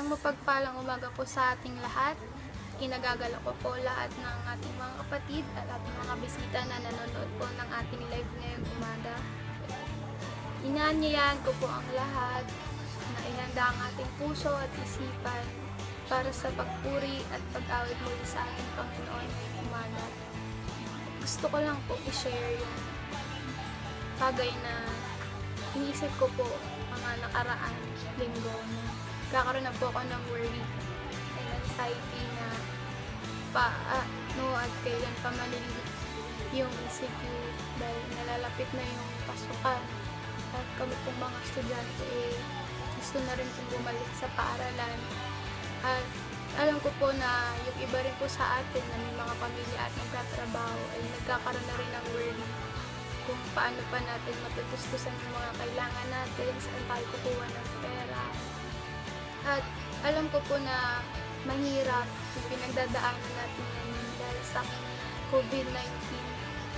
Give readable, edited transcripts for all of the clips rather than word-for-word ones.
Isang mapagpalang umaga po sa ating lahat. Kinagagala ko po lahat ng ating mga kapatid at ating mga bisita na nanonood po ng ating live ngayong umaga. Inaanyayahan ko po ang lahat na ihanda ang ating puso at isipan para sa pagpuri at pag-awit muli sa ating Panginoon ngayong umaga. Gusto ko lang po i-share yung bagay na iniisip ko po mga nakaraan linggo. Kakaroon na po ako ng worry and anxiety na paano at kailan pa maliliit yung ECQ dahil nalalapit na yung pasukan. At kami pong mga estudyante gusto na rin pong bumalik sa paaralan. At alam ko po na yung iba rin po sa atin na may mga pamilya at nagtatrabaho ay nagkakaroon na rin ng worry kung paano pa natin matutustusan yung mga kailangan natin, saan tayo kukuha ng pera. At alam ko po na mahirap yung pinagdadaanan natin ngayon dahil sa COVID-19.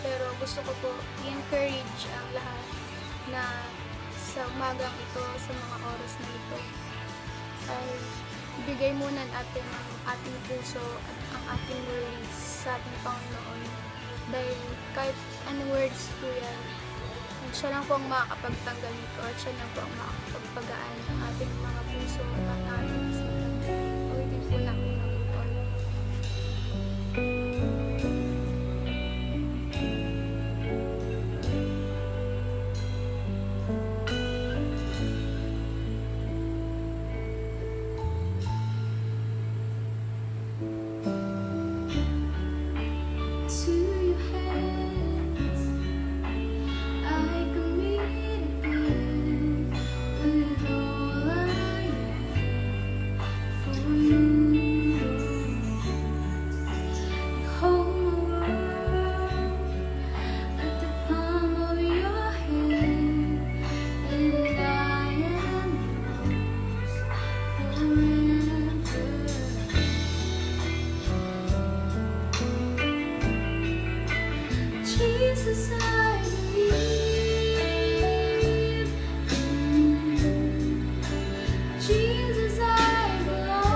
Pero gusto ko po i-encourage ang lahat na sa umagang ito, sa mga oras na ito, ay ibigay muna natin ang ating puso at ang ating worries sa ating Panginoon. Dahil kahit anong words po yan, siya lang po ang makakapagtanggal nito at siya lang po ang makakapagpagaan ng ating mga puso at ang ating isipan. Ulitin po natin ang ito. Jesus, I believe in you. Jesus, I belong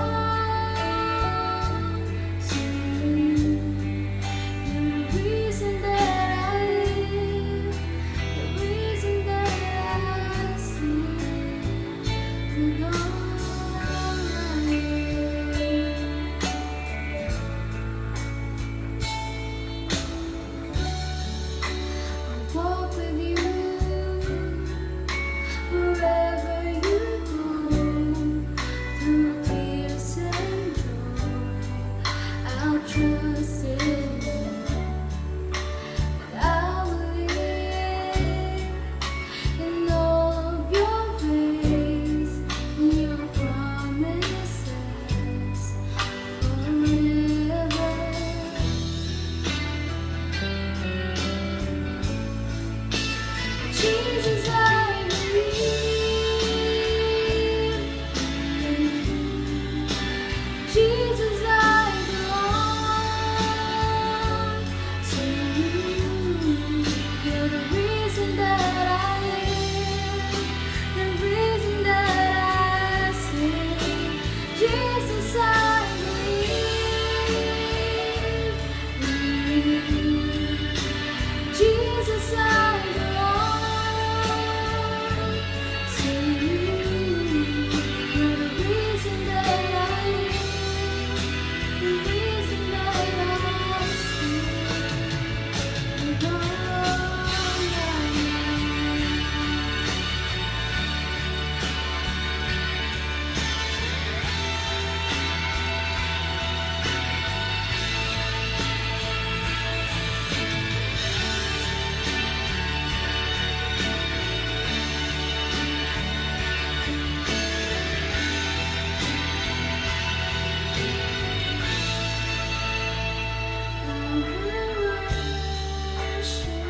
to you. You're the reason that I live, the reason that I sing with all I walk with you wherever you go, through tears and joy. I'll trust in you, that I will live in all of your ways, in your promises forever. Jesus, I believe in you. Jesus, I belong to you. You're the reason that I live, the reason that I sing. Jesus, I believe in you. Jesus, I belong to you. You're the reason that I live, the reason that I sing with all I will worship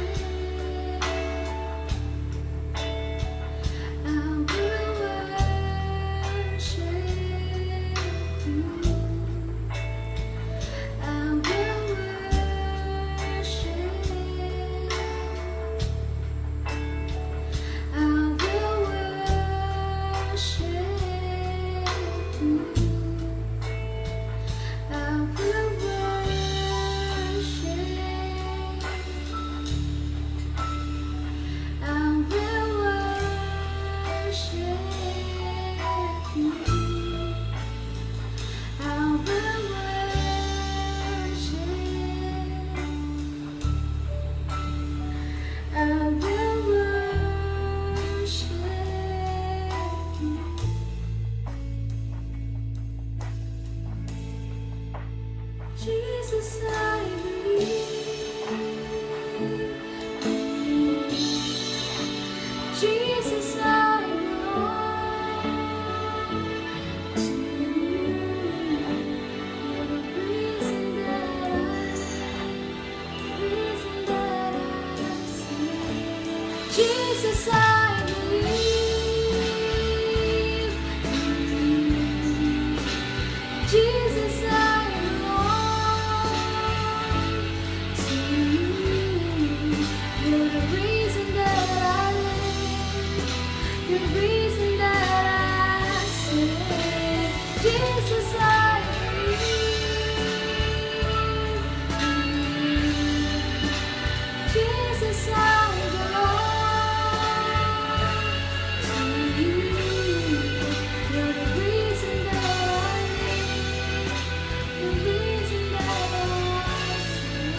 Jesus, I believe. Jesus, I belong to you. You're the reason that I live. You're the reason that I sing. Jesus, I believe. Jesus, I belong to you. You're the reason that I live, the reason that I sing.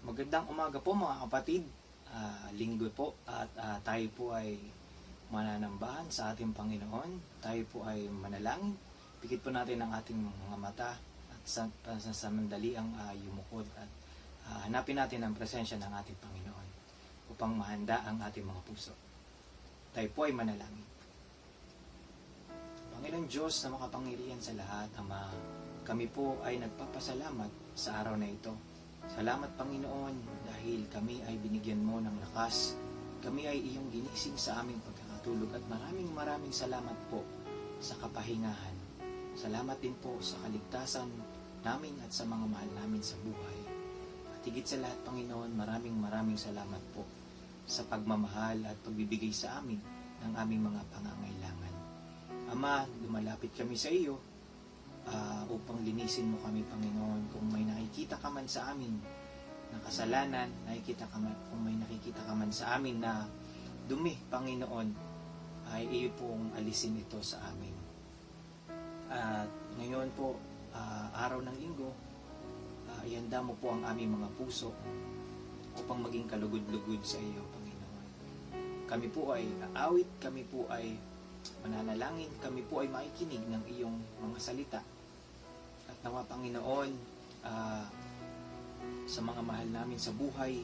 Magandang umaga po mga kapatid. Linggo po at tayo po ay mananambahan sa ating Panginoon. Tayo po ay manalangin. Pikit po natin ang ating mga mata at sa mandali ang yumukod at hanapin natin ang presensya ng ating Panginoon upang mahanda ang ating mga puso. Tayo po ay manalangin. Panginoon Diyos na makapangyarihan sa lahat, Ama, kami po ay nagpapasalamat sa araw na ito. Salamat Panginoon dahil kami ay binigyan mo ng lakas. Kami ay iyong ginising sa aming pagkakatulog at maraming salamat po sa kapahingahan. Salamat din po sa kaligtasan namin at sa mga mahal namin sa buhay. At higit sa lahat Panginoon, maraming salamat po sa pagmamahal at pagbibigay sa amin ng aming mga pangangailangan. Ama, lumalapit kami sa iyo upang linisin mo kami, Panginoon. Kung may nakikita ka man sa amin na kasalanan, kung may nakikita ka man sa amin na dumi, Panginoon, ay iyo pong alisin ito sa amin. At ngayon po, araw ng linggo, ihanda mo po ang aming mga puso upang maging kalugod-lugod sa iyo, Panginoon. Kami po ay aawit, kami po ay mananalangin, kami po ay makikinig ng iyong mga salita. At nawa Panginoon, sa mga mahal namin sa buhay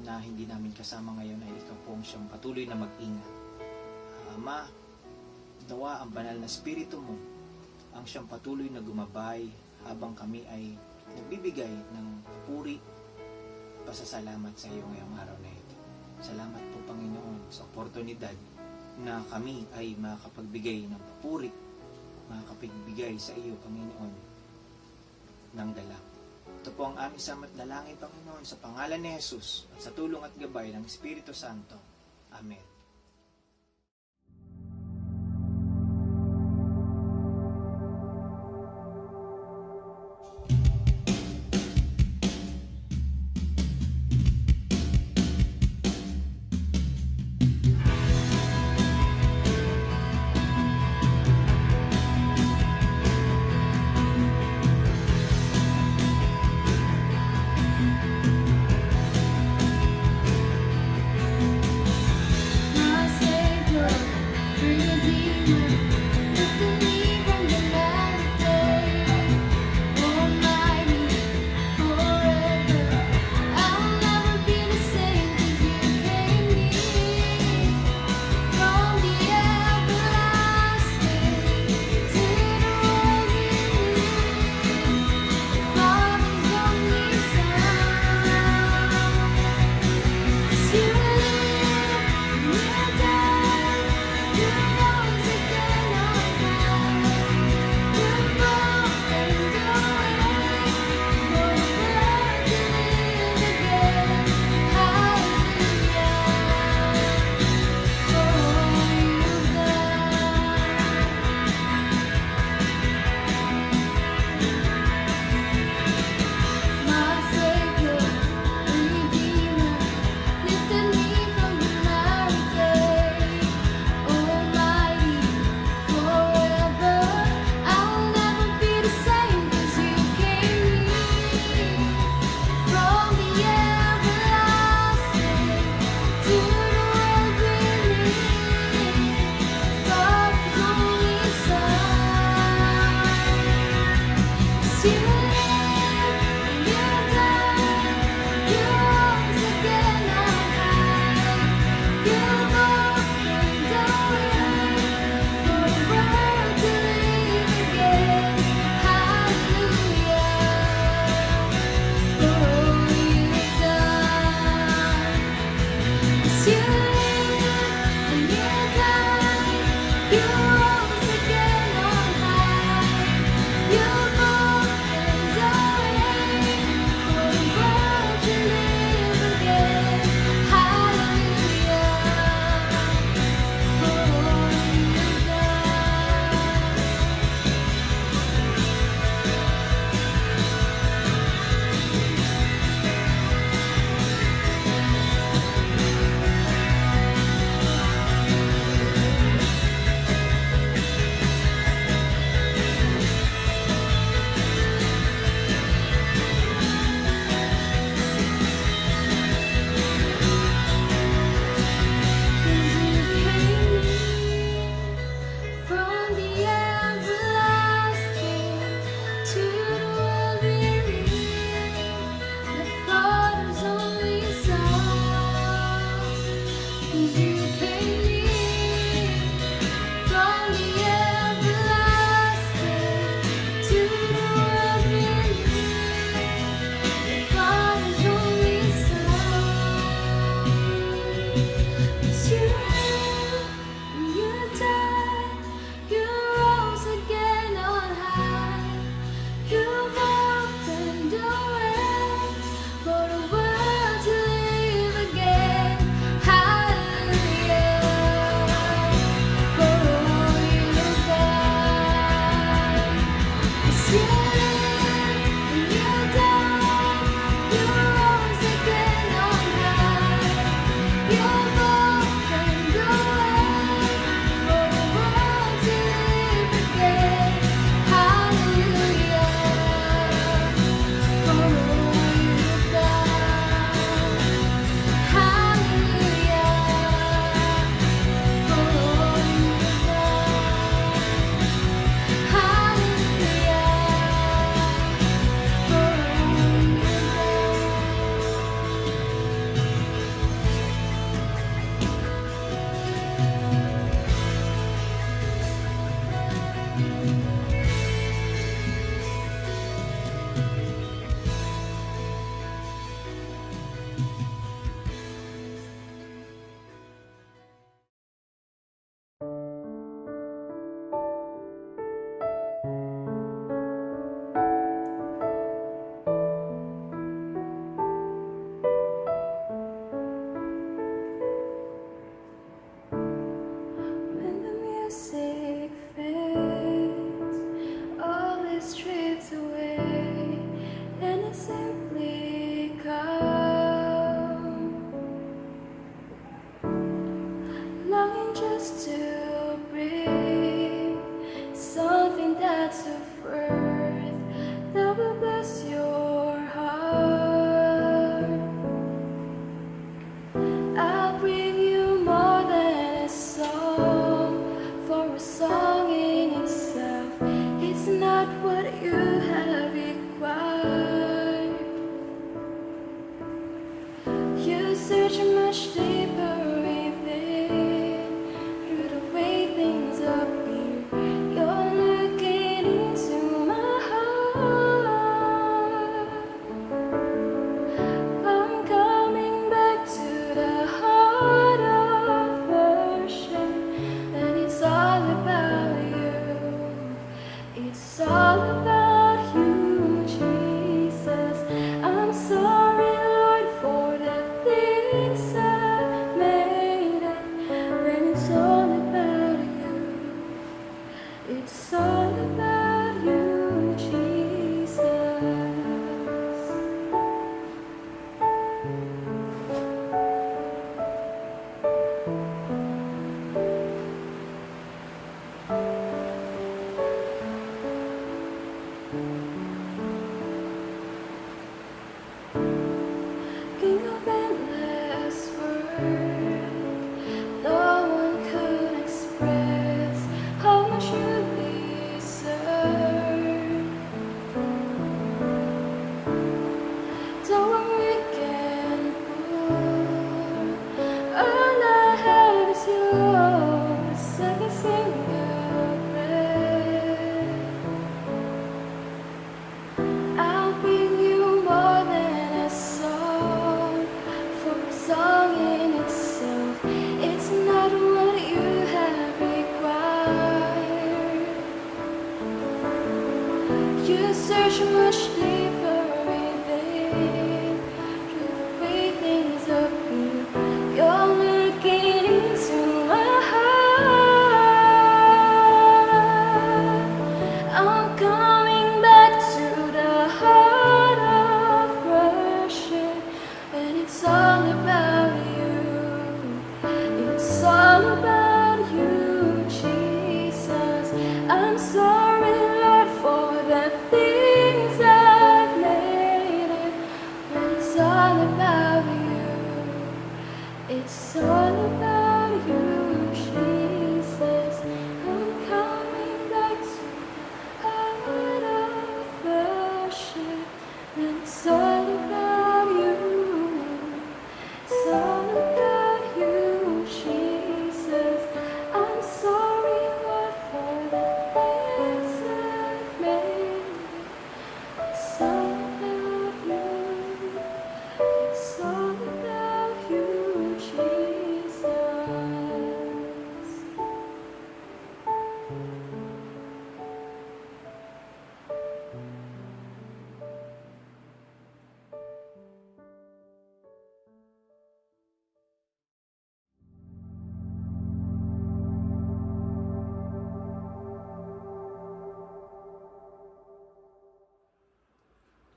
na hindi namin kasama ngayon ay ikaw po ang siyang patuloy na mag-ingat. Ama, nawa ang banal na spirito mo ang siyang patuloy na gumabay habang kami ay nagbibigay ng puri, pasasalamat sa iyo ngayong araw na ito. Salamat po Panginoon sa oportunidad na kami ay makapagbigay ng papuri, makapagbigay sa iyo, Panginoon, ng dala. Ito po ang aming samat dalangin, Panginoon, sa pangalan ni Jesus at sa tulong at gabay ng Espiritu Santo. Amen. song in itself, it's not what you have required. You search much deeper within, through the way things appear. You're looking into my heart. I'm coming back to the heart of worship, and it's all about you. It's all about you, Jesus. I'm sorry, Lord, for the things I've made it, when it's all about you. It's all about you, Jesus. King of endless word, no one could express how much you deserve. Though I'm weak and poor, all I have is yours, every single breath. I'll bring you more than a song, for a song in itself, it's not what you have required. You search much deeper within, through the way things appear. You're looking into my heart. I'm coming back to the heart of worship, and it's all about you. It's all about you, Jesus. I'm sorry, Lord, for the things I've made it, but it's all about you. It's all about you, Jesus. I'm coming back to heart of worship, and it's all about you. It's all about you, Jesus. I'm sorry, Lord, for the things I've made. It's all about you. It's all about you, Jesus.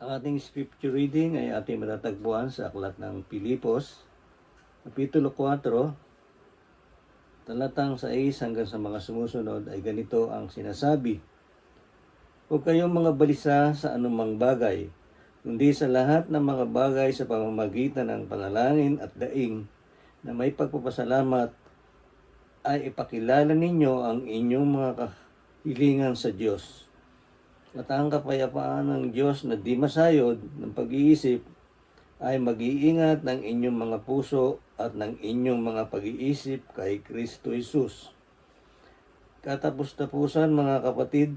Ang ating scripture reading ay ating matatagpuan sa aklat ng Pilipos, Kapitulo 4, talatang 6 hanggang sa mga sumusunod ay ganito ang sinasabi. Huwag kayong mga balisa sa anumang bagay, kundi sa lahat ng mga bagay sa pamamagitan ng panalangin at daing na may pagpapasalamat ay ipakilala ninyo ang inyong mga kahilingan sa Diyos. At ang kapayapaan ng Diyos na di masayod ng pag-iisip ay mag-iingat ng inyong mga puso at ng inyong mga pag-iisip kay Kristo Jesus. Katapos-tapusan mga kapatid,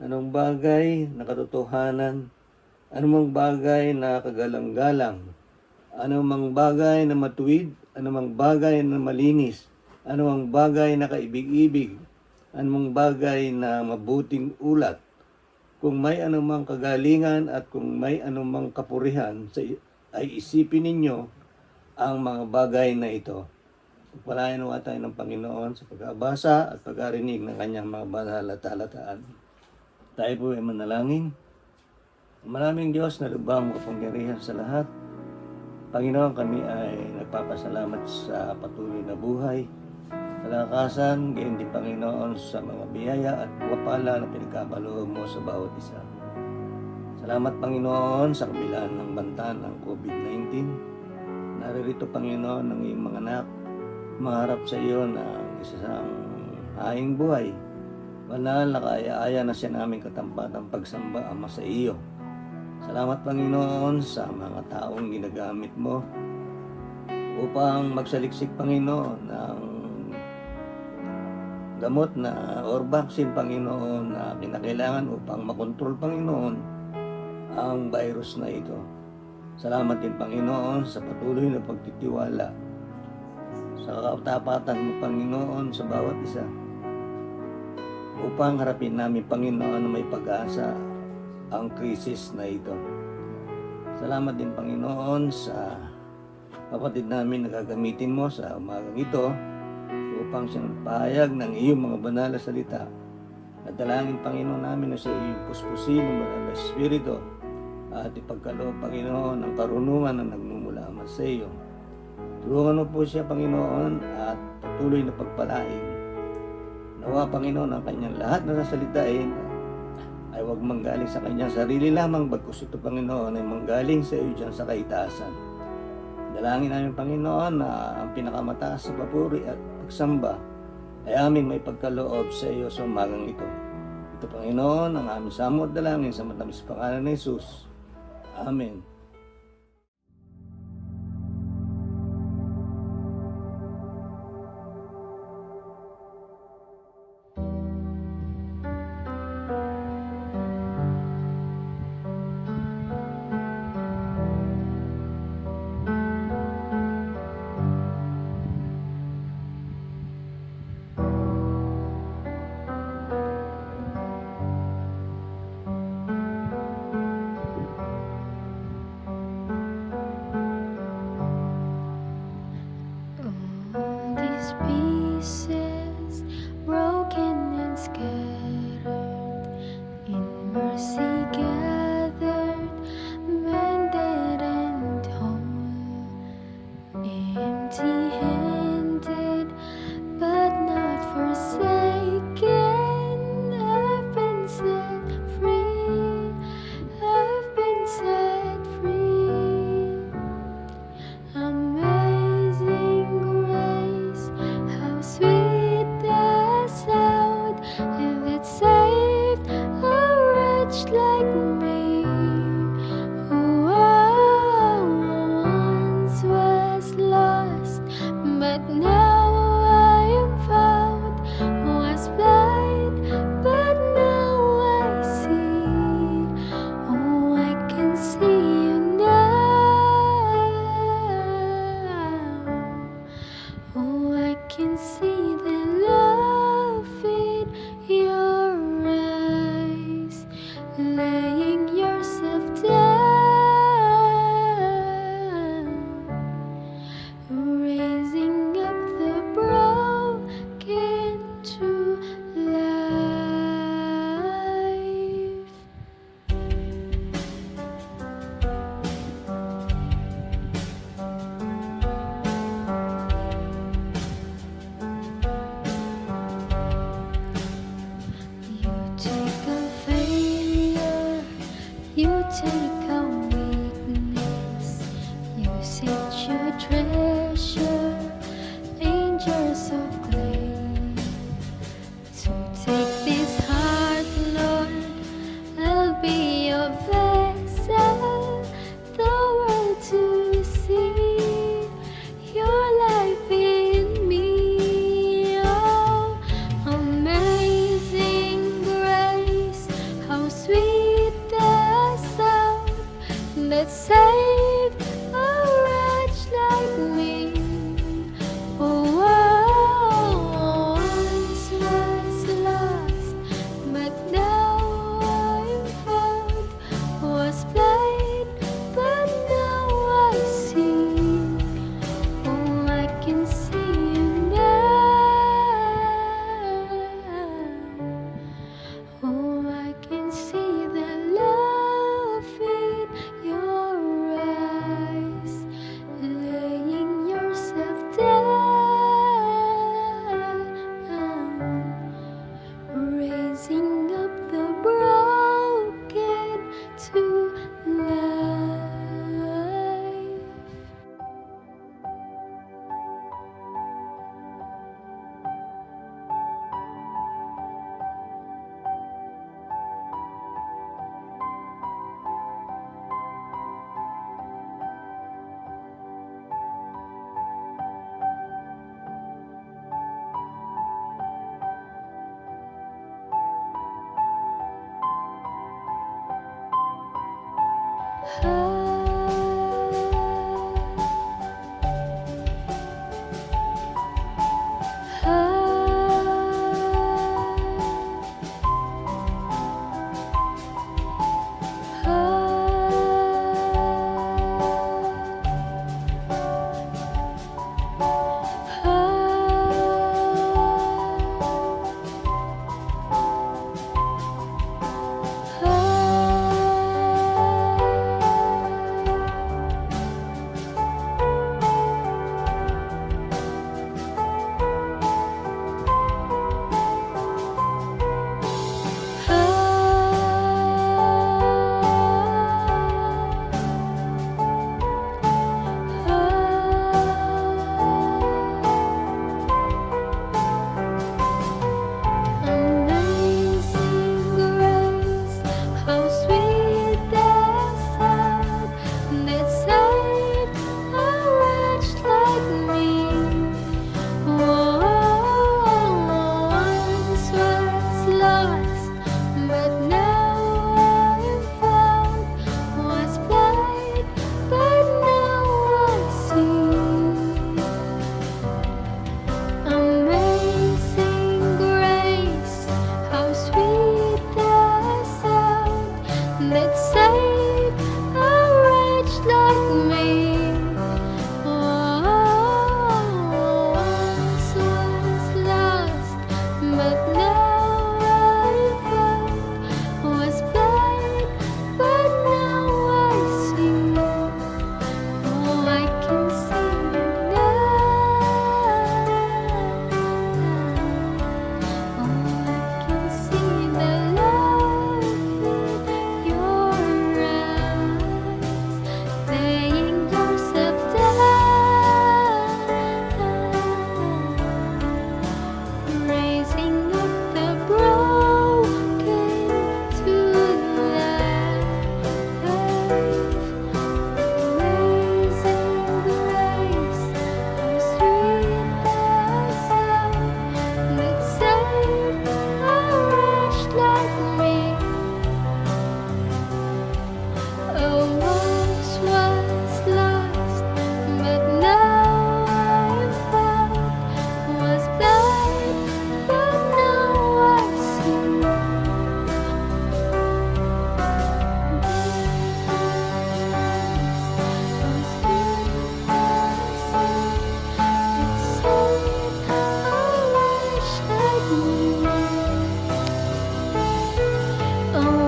anong bagay na katotohanan, anumang bagay na kagalang-galang, anumang bagay na matuwid, anumang bagay na malinis, anumang bagay na kaibig-ibig, anumang bagay na mabuting ulat, kung may anumang kagalingan at kung may anumang kapurihan, ay isipin ninyo ang mga bagay na ito. Pagpalain nawa tayo ng Panginoon sa pag-abasa at pag-arinig ng kanyang mga banal at talataan. Tayo po ay manalangin. Maraming Diyos na lubhang kapangyarihan sa lahat. Panginoon, kami ay nagpapasalamat sa patuloy na buhay, kalakasan, gayon din Panginoon sa mga biyaya at kapala na pinagkakaloob mo sa bawat isa. Salamat Panginoon sa kabila ng banta ng COVID-19. Naririto Panginoon ng iyong mga anak, maharap sa iyo na isang haing buhay Banal na kaaya-aya na siya naming katampatang pagsamba, Ama, sa iyo. Salamat, Panginoon, sa mga taong ginagamit mo upang magsaliksik, Panginoon, ng gamot na or vaccine, Panginoon, na kinakailangan upang makontrol, Panginoon, ang virus na ito. Salamat din, Panginoon, sa patuloy na pagtitiwala sa katapatan mo, Panginoon, sa bawat isa upang harapin namin, Panginoon, na may pag-asa ang krisis na ito. Salamat din, Panginoon, sa kapatid namin na gagamitin mo sa umagang ito upang siyang pahayag ng iyong mga banal na salita. Nadalangin, Panginoon, namin na sa iyong puspusin ng banal na Espiritu at ipagkaloob, Panginoon, ang karunungan na nagmumula sa iyo. Tulungan mo po siya, Panginoon, at patuloy na pagpalain. Nawa, Panginoon, ang kanyang lahat na sasalitain ay huwag manggaling sa kanyang sarili lamang, bagkus ito, Panginoon, ay manggaling sa iyo dyan sa kaitaasan. Dalangin namin, Panginoon, na ang pinakamataas sa papuri at pagsamba ay aming may pagkaloob sa iyo sa umagang ito. Ito, Panginoon, ang aming samot dalangin sa matamis pangalan ni Jesus. Amen. Amazing grace, how sweet the sound that saved a wretch like me. Once was lost, but now I'm found. Was blind, but now I see. Amazing grace, how sweet the sound that saved a wretch like me. Once was lost, but now I'm found. Was blind, but now I see. Oh, I can see now. Oh, I can see the love in your eyes. Laying yourself down, raising up the broken to life. Amazing grace, how sweet the sound that saved a wretch like me. Once was lost, but now I'm found. Was blind, but now I see.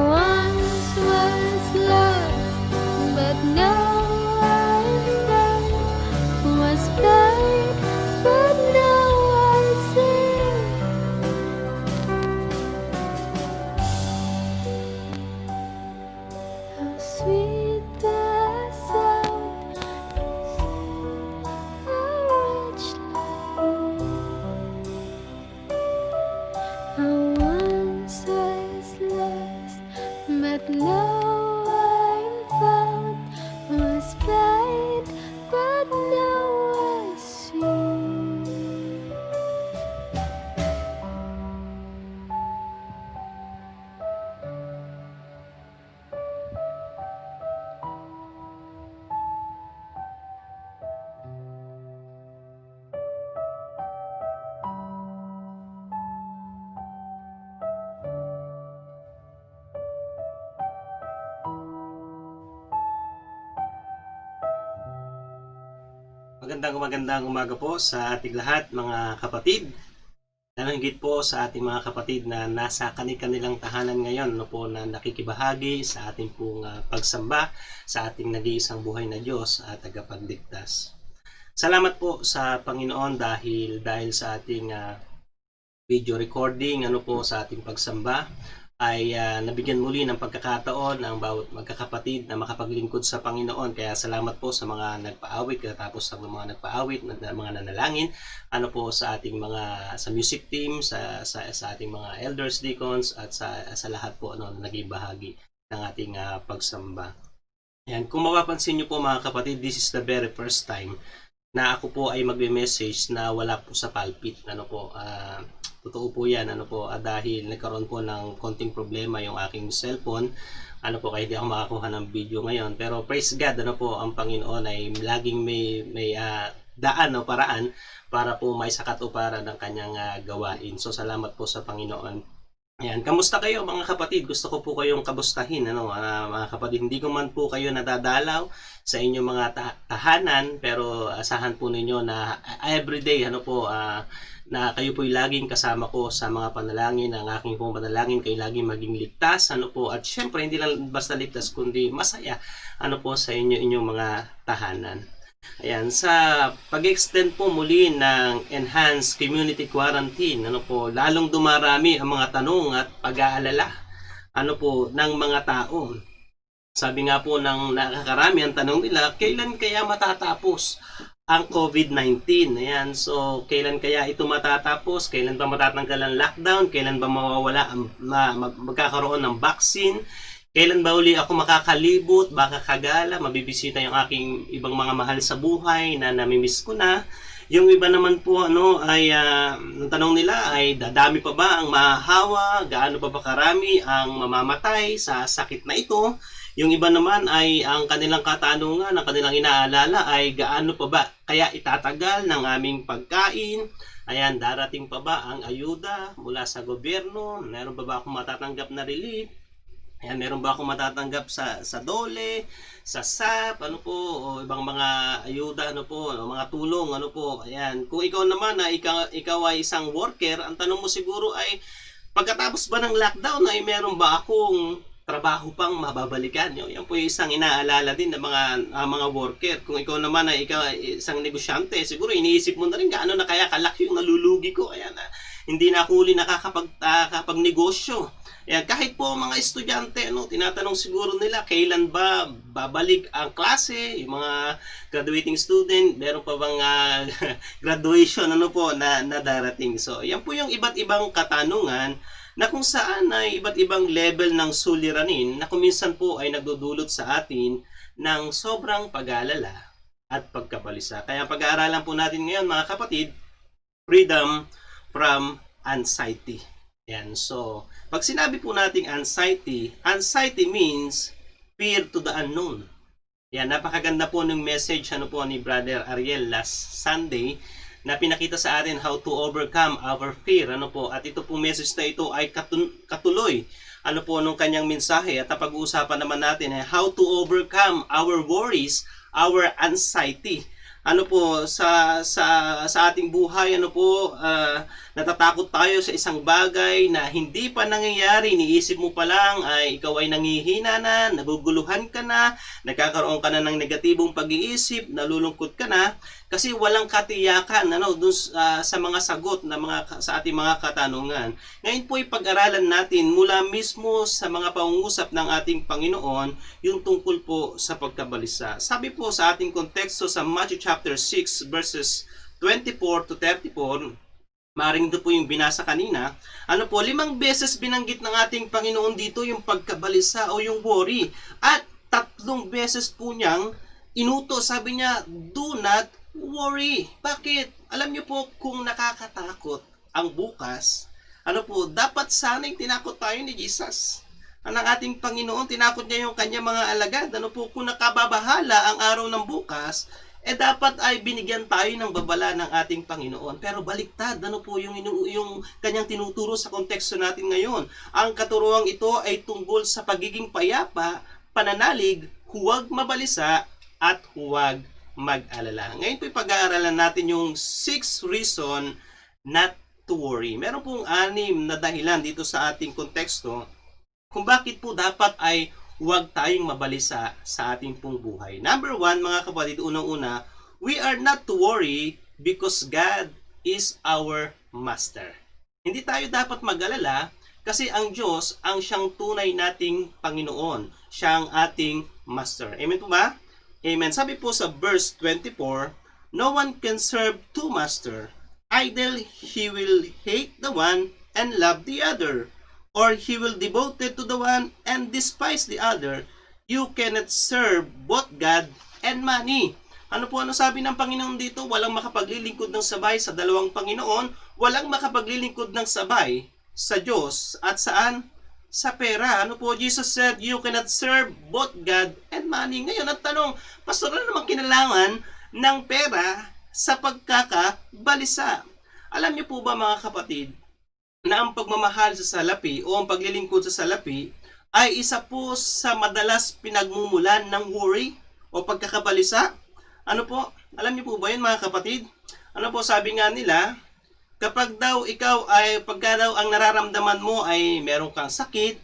Once was lost, but now I'm found. Was blind, but now I see. How sweet the sound, a wretch like I once was lost, but now I'm found. Was blind, but now I see. Magandang umaga po sa ating lahat mga kapatid. Lalo higit po sa ating mga kapatid na nasa kanilang tahanan ngayon po na nakikibahagi sa ating pong pagsamba sa ating nag-iisang buhay na Diyos at tagapagligtas. Salamat po sa Panginoon dahil sa ating video recording po sa ating pagsamba ay nabigyan muli ng pagkakataon ang bawat magkakapatid na makapaglingkod sa Panginoon. Kaya salamat po sa mga nagpaawit, katapos sa mga nagpaawit, mga nanalangin, po sa ating mga sa music team, sa ating mga elders, deacons at sa lahat po na naging bahagi ng ating pagsamba. Yan, kung mapapansin niyo po mga kapatid, this is the very first time na ako po ay magme-message na wala po sa pulpit. Totoo po yan, dahil nagkaroon po ng konting problema yung aking cellphone, kaya hindi ako makakuha ng video ngayon. Pero praise God, ang Panginoon ay laging may daan o paraan para po may sakatuparan ng kanyang gawain. So salamat po sa Panginoon. Ayan, kamusta kayo mga kapatid? Gusto ko po kayong kamustahin, mga kapatid. Hindi ko man po kayo nadadalaw sa inyong mga tahanan, pero asahan po ninyo na everyday, na kayo po'y laging kasama ko sa mga panalangin. Ang aking pong panalangin, kayo laging maging ligtas, at syempre hindi lang basta ligtas, kundi masaya, sa inyong mga tahanan. Ayan, sa pag-extend po muli ng enhanced community quarantine, lalong dumarami ang mga tanong at pag-aalala, ng mga tao. Sabi nga po ng nakakarami ang tanong nila, kailan kaya matatapos ang COVID-19? Ayan, so kailan kaya ito matatapos? Kailan ba matatanggal ang lockdown? Kailan ba mawawala magkakaroon ng vaccine? Kailan ba uli ako makakalibot, baka kagala, mabibisita yung aking ibang mga mahal sa buhay na namimiss ko na. Yung iba naman po ay ang tanong nila ay dadami pa ba ang mahahawa, gaano pa ba karami ang mamamatay sa sakit na ito. Yung iba naman ay ang kanilang katanungan, ang kanilang inaalala ay gaano pa ba kaya itatagal ng aming pagkain. Ayan, darating pa ba ang ayuda mula sa gobyerno? Meron pa ba akong matatanggap na relief? Ayan, meron ba akong matatanggap sa DOLE, sa SAP, o ibang mga ayuda, mga tulong, Ayan, kung ikaw naman na ikaw ay isang worker, ang tanong mo siguro ay, pagkatapos ba ng lockdown ay meron ba akong trabaho pang mababalikan? Yan po yung isang inaalala din ng mga worker. Kung ikaw naman ay isang negosyante, siguro iniisip mo na rin gaano na kaya kalaki yung nalulugi ko. Ayan, hindi na ako uli nakakapag-negosyo. Ayan, kahit po mga estudyante, tinatanong siguro nila kailan ba babalik ang klase, yung mga graduating student, meron pa bang graduation na darating. So, yan po yung iba't ibang katanungan na kung saan ay iba't ibang level ng suliranin na kuminsan po ay nagdudulot sa atin ng sobrang pag-aalala at pagkabalisa. Kaya pag-aaralan po natin ngayon mga kapatid, freedom from anxiety. Yan. So, pag sinabi po nating anxiety means fear to the unknown. Yan, napakaganda po ng message ni Brother Ariel last Sunday na pinakita sa atin how to overcome our fear. At ito pong message na ito ay katuloy nung kanyang mensahe. At pag-uusapan naman natin ay how to overcome our worries, our anxiety. Sa ating buhay, natatakot tayo sa isang bagay na hindi pa nangyayari, iniisip mo pa lang ay ikaw ay nangihina na, naguguluhan ka na, nagkakaroon ka na ng negatibong pag-iisip, nalulungkot ka na, kasi walang katiyakan dun sa mga sagot na sa ating mga katanungan. Ngayon po ipag-aralan natin mula mismo sa mga pangungusap ng ating Panginoon yung tungkol po sa pagkabalisa. Sabi po sa ating konteksto sa Matthew chapter 6 verses 24 to 34, maring ito po yung binasa kanina. 5 beses binanggit ng ating Panginoon dito yung pagkabalisa o yung worry. At 3 beses po niyang inutos. Sabi niya, do not worry. Bakit? Alam niyo po, kung nakakatakot ang bukas, dapat sana'y tinakot tayo ni Jesus. Ang ating Panginoon, tinakot niya yung kanya mga alagad. Kung nakababahala ang araw ng bukas, dapat ay binigyan tayo ng babala ng ating Panginoon. Pero baliktad, yung kanyang tinuturo sa konteksto natin ngayon. Ang katuruang ito ay tungkol sa pagiging payapa, pananalig, huwag mabalisa, at huwag mag-alala. Ngayon po pag-aaralan natin yung 6 reason not to worry. Meron pong 6 na dahilan dito sa ating konteksto kung bakit po dapat ay huwag tayong mabalisa sa ating pong buhay. Number 1, mga kapatid, unang-una, we are not to worry because God is our master. Hindi tayo dapat mag-alala kasi ang Diyos ang siyang tunay nating Panginoon. Siya ang ating master. Amen po ba? Amen. Sabi po sa verse 24, no one can serve two masters. Either he will hate the one and love the other, or he will devote to the one and despise the other. You cannot serve both God and money. Ano sabi ng Panginoon dito? Walang makapaglilingkod ng sabay sa dalawang Panginoon, walang makapaglilingkod ng sabay sa Diyos at saan? Sa pera. Jesus said, you cannot serve both God and money. Ngayon, ang tanong, pastor, ano naman kinalaman ng pera sa pagkakabalisa? Alam niyo po ba mga kapatid, na ang pagmamahal sa salapi o ang paglilingkod sa salapi ay isa po sa madalas pinagmumulan ng worry o pagkakabalisa? Alam niyo po ba yun mga kapatid? Sabi nga nila, kapag daw pagka daw ang nararamdaman mo ay meron kang sakit,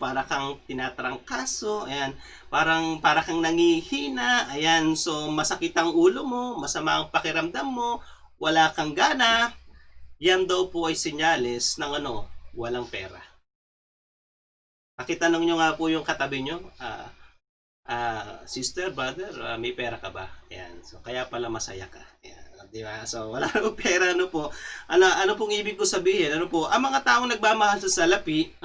para kang tinatrangkaso, ayan, para kang nangihina, ayan, so masakit ang ulo mo, masama ang pakiramdam mo, wala kang gana, yan daw po ay senyales ng walang pera. Pakitanong nyo nga po yung katabi nyo, sister, brother, may pera ka ba? Ayan, so kaya pala masaya ka. Ayan, di ba? So wala nang pera, ano pong ibig ko sabihin? Ang mga taong nagmamahal sa salapi,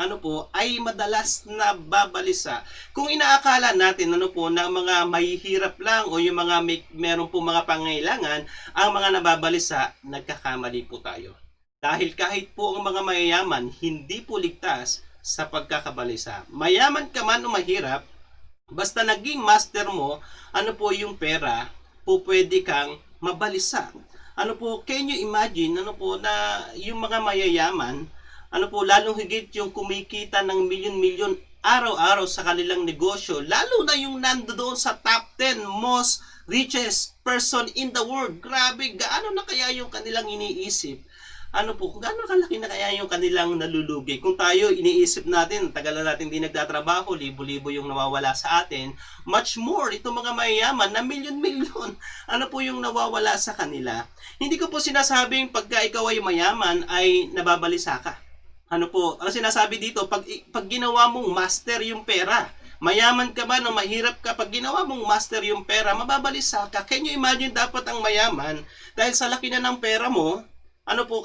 ay madalas na babalisa. Kung inaakala natin, na mga mahihirap lang o yung mga meron po mga pangailangan, ang mga nababalisa, nagkakamali po tayo. Dahil kahit po ang mga mayayaman, hindi po ligtas sa pagkakabalisa. Mayaman ka man o mahirap, basta naging master mo, yung pera, po pwede kang mabalisa. Can you imagine, na yung mga mayayaman, lalong higit yung kumikita ng milyon-milyon araw-araw sa kanilang negosyo, lalo na yung nandoon sa top 10 most richest person in the world. Grabe, gaano na kaya yung kanilang iniisip? Kung gaano kalaki na kaya yung kanilang nalulugi. Kung tayo iniisip natin, tagal na natin hindi nagtatrabaho, libo-libo yung nawawala sa atin, much more, itong mga mayayaman na milyon-milyon, yung nawawala sa kanila. Hindi ko po sinasabing pagka ikaw ay mayaman, ay nababalisa ka. Ang sinasabi dito, pag ginawa mong master yung pera, mayaman ka man o mahirap ka, pag ginawa mong master yung pera, mababalisa ka. Can you imagine, dapat ang mayaman, dahil sa laki na ng pera mo,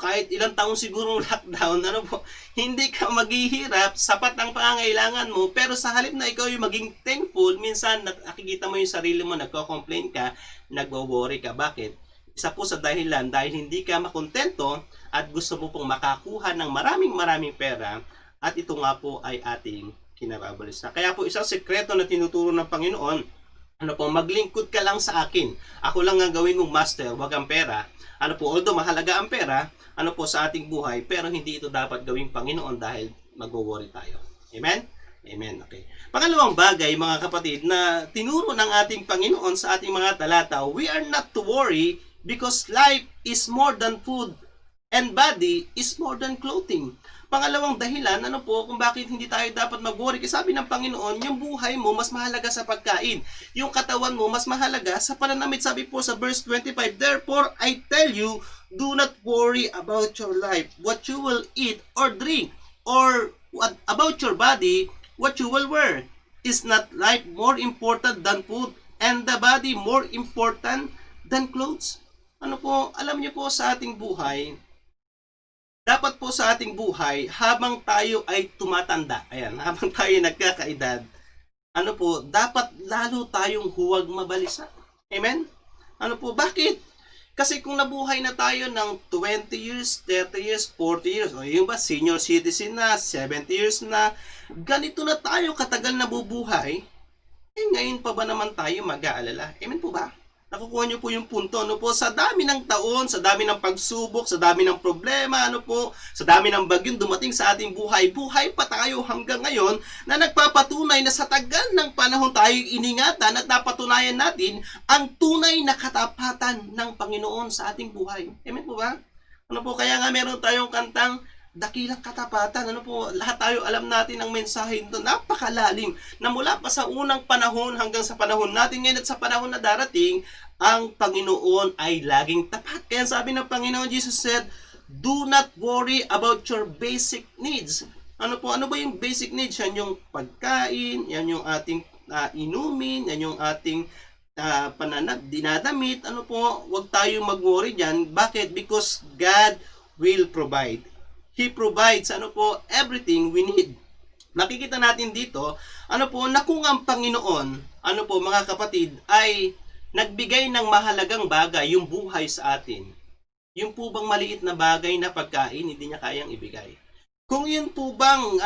kahit ilang taong sigurong lockdown, hindi ka maghihirap, sapat ang pangangailangan mo, pero sa halip na ikaw yung maging thankful, minsan nakikita mo yung sarili mo, nagko-complain ka, nagwo-worry ka. Bakit? Isa po sa dahilan, dahil hindi ka makontento at gusto mo pong makakuha ng maraming pera, at ito nga po ay ating kinababalisa. Kaya po isang sekreto na tinuturo ng Panginoon, maglingkod ka lang sa akin. Ako lang ang gawin mong master, wag ang pera. Although mahalaga ang pera, sa ating buhay, pero hindi ito dapat gawing Panginoon dahil mag-worry tayo. Amen? Amen. Okay. Pangalawang bagay, mga kapatid, na tinuro ng ating Panginoon sa ating mga talata, we are not to worry because life is more than food and body is more than clothing. Pangalawang dahilan, kung bakit hindi tayo dapat mag-worry. Kasi sabi ng Panginoon, yung buhay mo mas mahalaga sa pagkain. Yung katawan mo mas mahalaga sa pananamit. Sabi po sa verse 25, therefore I tell you, do not worry about your life, what you will eat or drink, or about your body, what you will wear. Is not life more important than food, and the body more important than clothes? Alam niyo po sa ating buhay, dapat po sa ating buhay, habang tayo ay tumatanda, habang tayo nagkakaedad, dapat lalo tayong huwag mabalisa. Amen? Bakit? Kasi kung nabuhay na tayo ng 20 years, 30 years, 40 years, o yung ba, senior citizen na, 70 years na, ganito na tayo katagal nabubuhay, ngayon pa ba naman tayo mag-aalala? Amen po ba? Nakukuha niyo po yung punto, sa dami ng taon, sa dami ng pagsubok, sa dami ng problema, sa dami ng bagyong dumating sa ating buhay, buhay pa tayo hanggang ngayon na nagpapatunay na sa tagal ng panahon tayo iningatan at napatunayan natin ang tunay na katapatan ng Panginoon sa ating buhay. Amen po ba? Kaya nga meron tayong kantang dakilang katapatan. Lahat tayo alam natin ang mensahe nito. Napakalalim na mula pa sa unang panahon hanggang sa panahon natin ngayon at sa panahon na darating, ang Panginoon ay laging tapat. Kaya sabi ng Panginoon, Jesus said, do not worry about your basic needs. Ano ba yung basic needs? Yan yung pagkain, yan yung ating inumin, yan yung ating dinadamit. Huwag tayong mag-worry dyan. Bakit? Because God will provide. He provides everything we need. Nakikita natin dito, na kung ang Panginoon, mga kapatid, ay nagbigay ng mahalagang bagay, yung buhay sa atin, yung po bang maliit na bagay na pagkain, hindi niya kayang ibigay? Kung yun po bang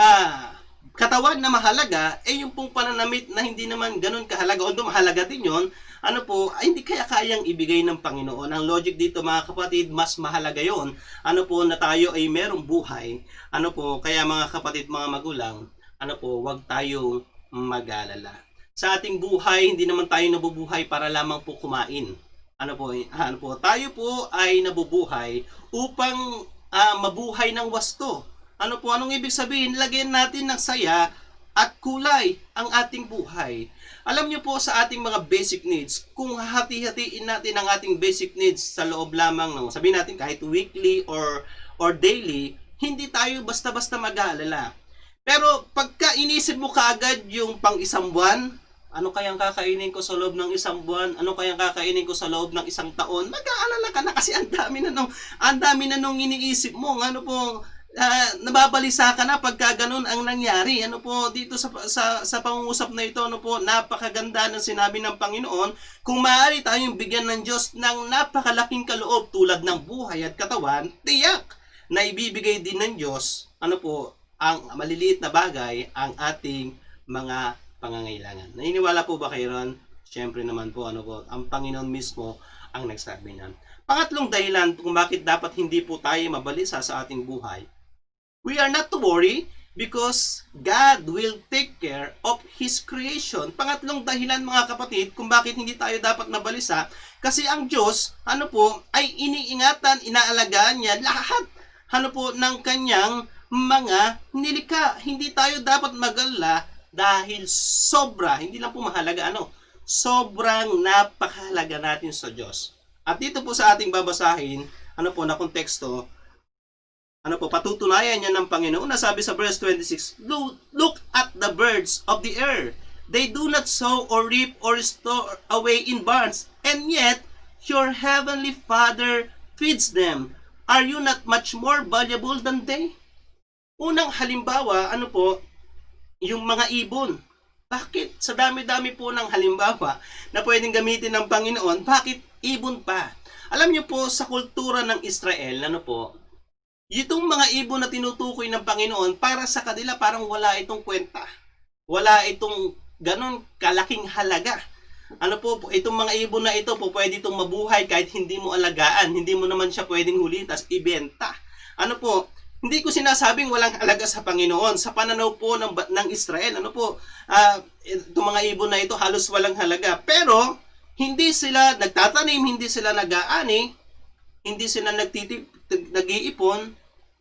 katawan na mahalaga, yung pong pananamit na hindi naman ganun kahalaga, although mahalaga din yun, hindi kaya kayang ibigay ng Panginoon. Ang logic dito mga kapatid, mas mahalaga yon. Na tayo ay merong buhay. Kaya mga kapatid, mga magulang, wag tayong mag-alala. Sa ating buhay, hindi naman tayo nabubuhay para lamang po kumain. Tayo po ay nabubuhay upang mabuhay ng wasto. Anong ibig sabihin? Lagyan natin ng saya at kulay ang ating buhay. Alam niyo po sa ating mga basic needs, kung hati-hatiin natin ang ating basic needs sa loob lamang ng, sabihin natin kahit weekly or daily, hindi tayo basta-basta mag-aalala. Pero pagka inisip mo kaagad yung pang isang buwan, ano kayang kakainin ko sa loob ng isang buwan? Ano kayang kakainin ko sa loob ng isang taon? Mag-aalala ka na kasi ang dami na nung iniisip mo. Nababalisa ka na pagka ganun ang nangyari. Dito sa pangungusap na ito, napakaganda ng sinabi ng Panginoon. Kung maaari tayong bigyan ng Diyos ng napakalaking kaloob tulad ng buhay at katawan, tiyak na ibibigay din ng Diyos, ang maliliit na bagay, ang ating mga pangangailangan. Naniniwala po ba kayo ron? Siyempre naman po, ang Panginoon mismo ang nagsabi niyan. Pangatlong dahilan kung bakit dapat hindi po tayo mabalisa sa ating buhay. We are not to worry because God will take care of His creation. Pangatlong dahilan mga kapatid kung bakit hindi tayo dapat mabalisa, kasi ang Diyos, ay iniingatan, inaalagaan niya lahat, ng kanyang mga nilikha. Hindi tayo dapat mag-alala dahil hindi lang po mahalaga, sobrang napakahalaga natin sa Diyos. At dito po sa ating babasahin, na konteksto, patutunayan niya ng Panginoon na sabi sa verse 26, Look at the birds of the air. They do not sow or reap or store away in barns, and yet your heavenly Father feeds them. Are you not much more valuable than they? Unang halimbawa, yung mga ibon. Bakit? Sa dami-dami po ng halimbawa na pwedeng gamitin ng Panginoon, bakit ibon pa? Alam niyo po, sa kultura ng Israel, itong mga ibon na tinutukoy ng Panginoon, para sa kanila parang wala itong kwenta. Wala itong ganon kalaking halaga. Itong mga ibon na ito po, pwede itong mabuhay kahit hindi mo alagaan. Hindi mo naman siya pwedeng huli, tas ibenta. Hindi ko sinasabing walang halaga sa Panginoon. Sa pananaw po ng Israel, itong mga ibon na ito halos walang halaga. Pero, hindi sila nagtatanim, hindi sila nag-aani, hindi sila nag-iipon,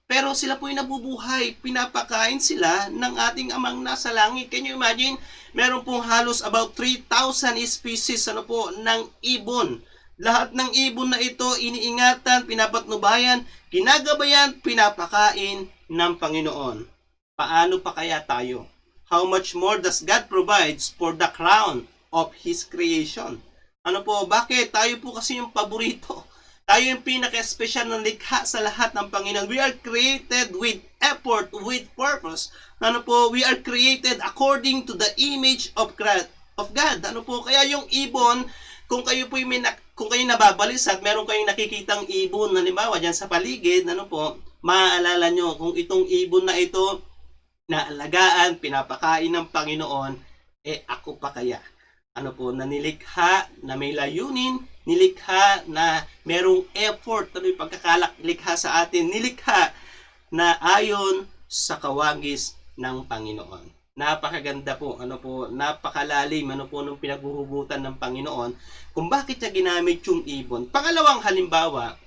pero sila po'y nabubuhay. Pinapakain sila ng ating amang nasa langit. Can you imagine? Meron pong halos about 3,000 species ng ibon. Lahat ng ibon na ito iniingatan, pinapatnubayan, ginagabayan, pinapakain ng Panginoon. Paano pa kaya tayo? How much more does God provides for the crown of His creation? Bakit? Tayo po kasi yung paborito. Tayo yung pinaka-special na likha sa lahat ng Panginoon. We are created with effort, with purpose. We are created according to the image of God. Kaya yung ibon, kung kayo nababalis at meron kayong nakikitang ibon, halimbawa dyan sa paligid, maaalala nyo, kung itong ibon na ito, naalagaan, pinapakain ng Panginoon, ako pa kaya? Na nilikha na may layunin, nilikha na merong effort, yung pagkakalikha sa atin, nilikha na ayon sa kawagis ng Panginoon. Napakaganda po, napakalalim, nung pinaghuhugutan ng Panginoon, kung bakit niya ginamit yung ibon. Pangalawang halimbawa,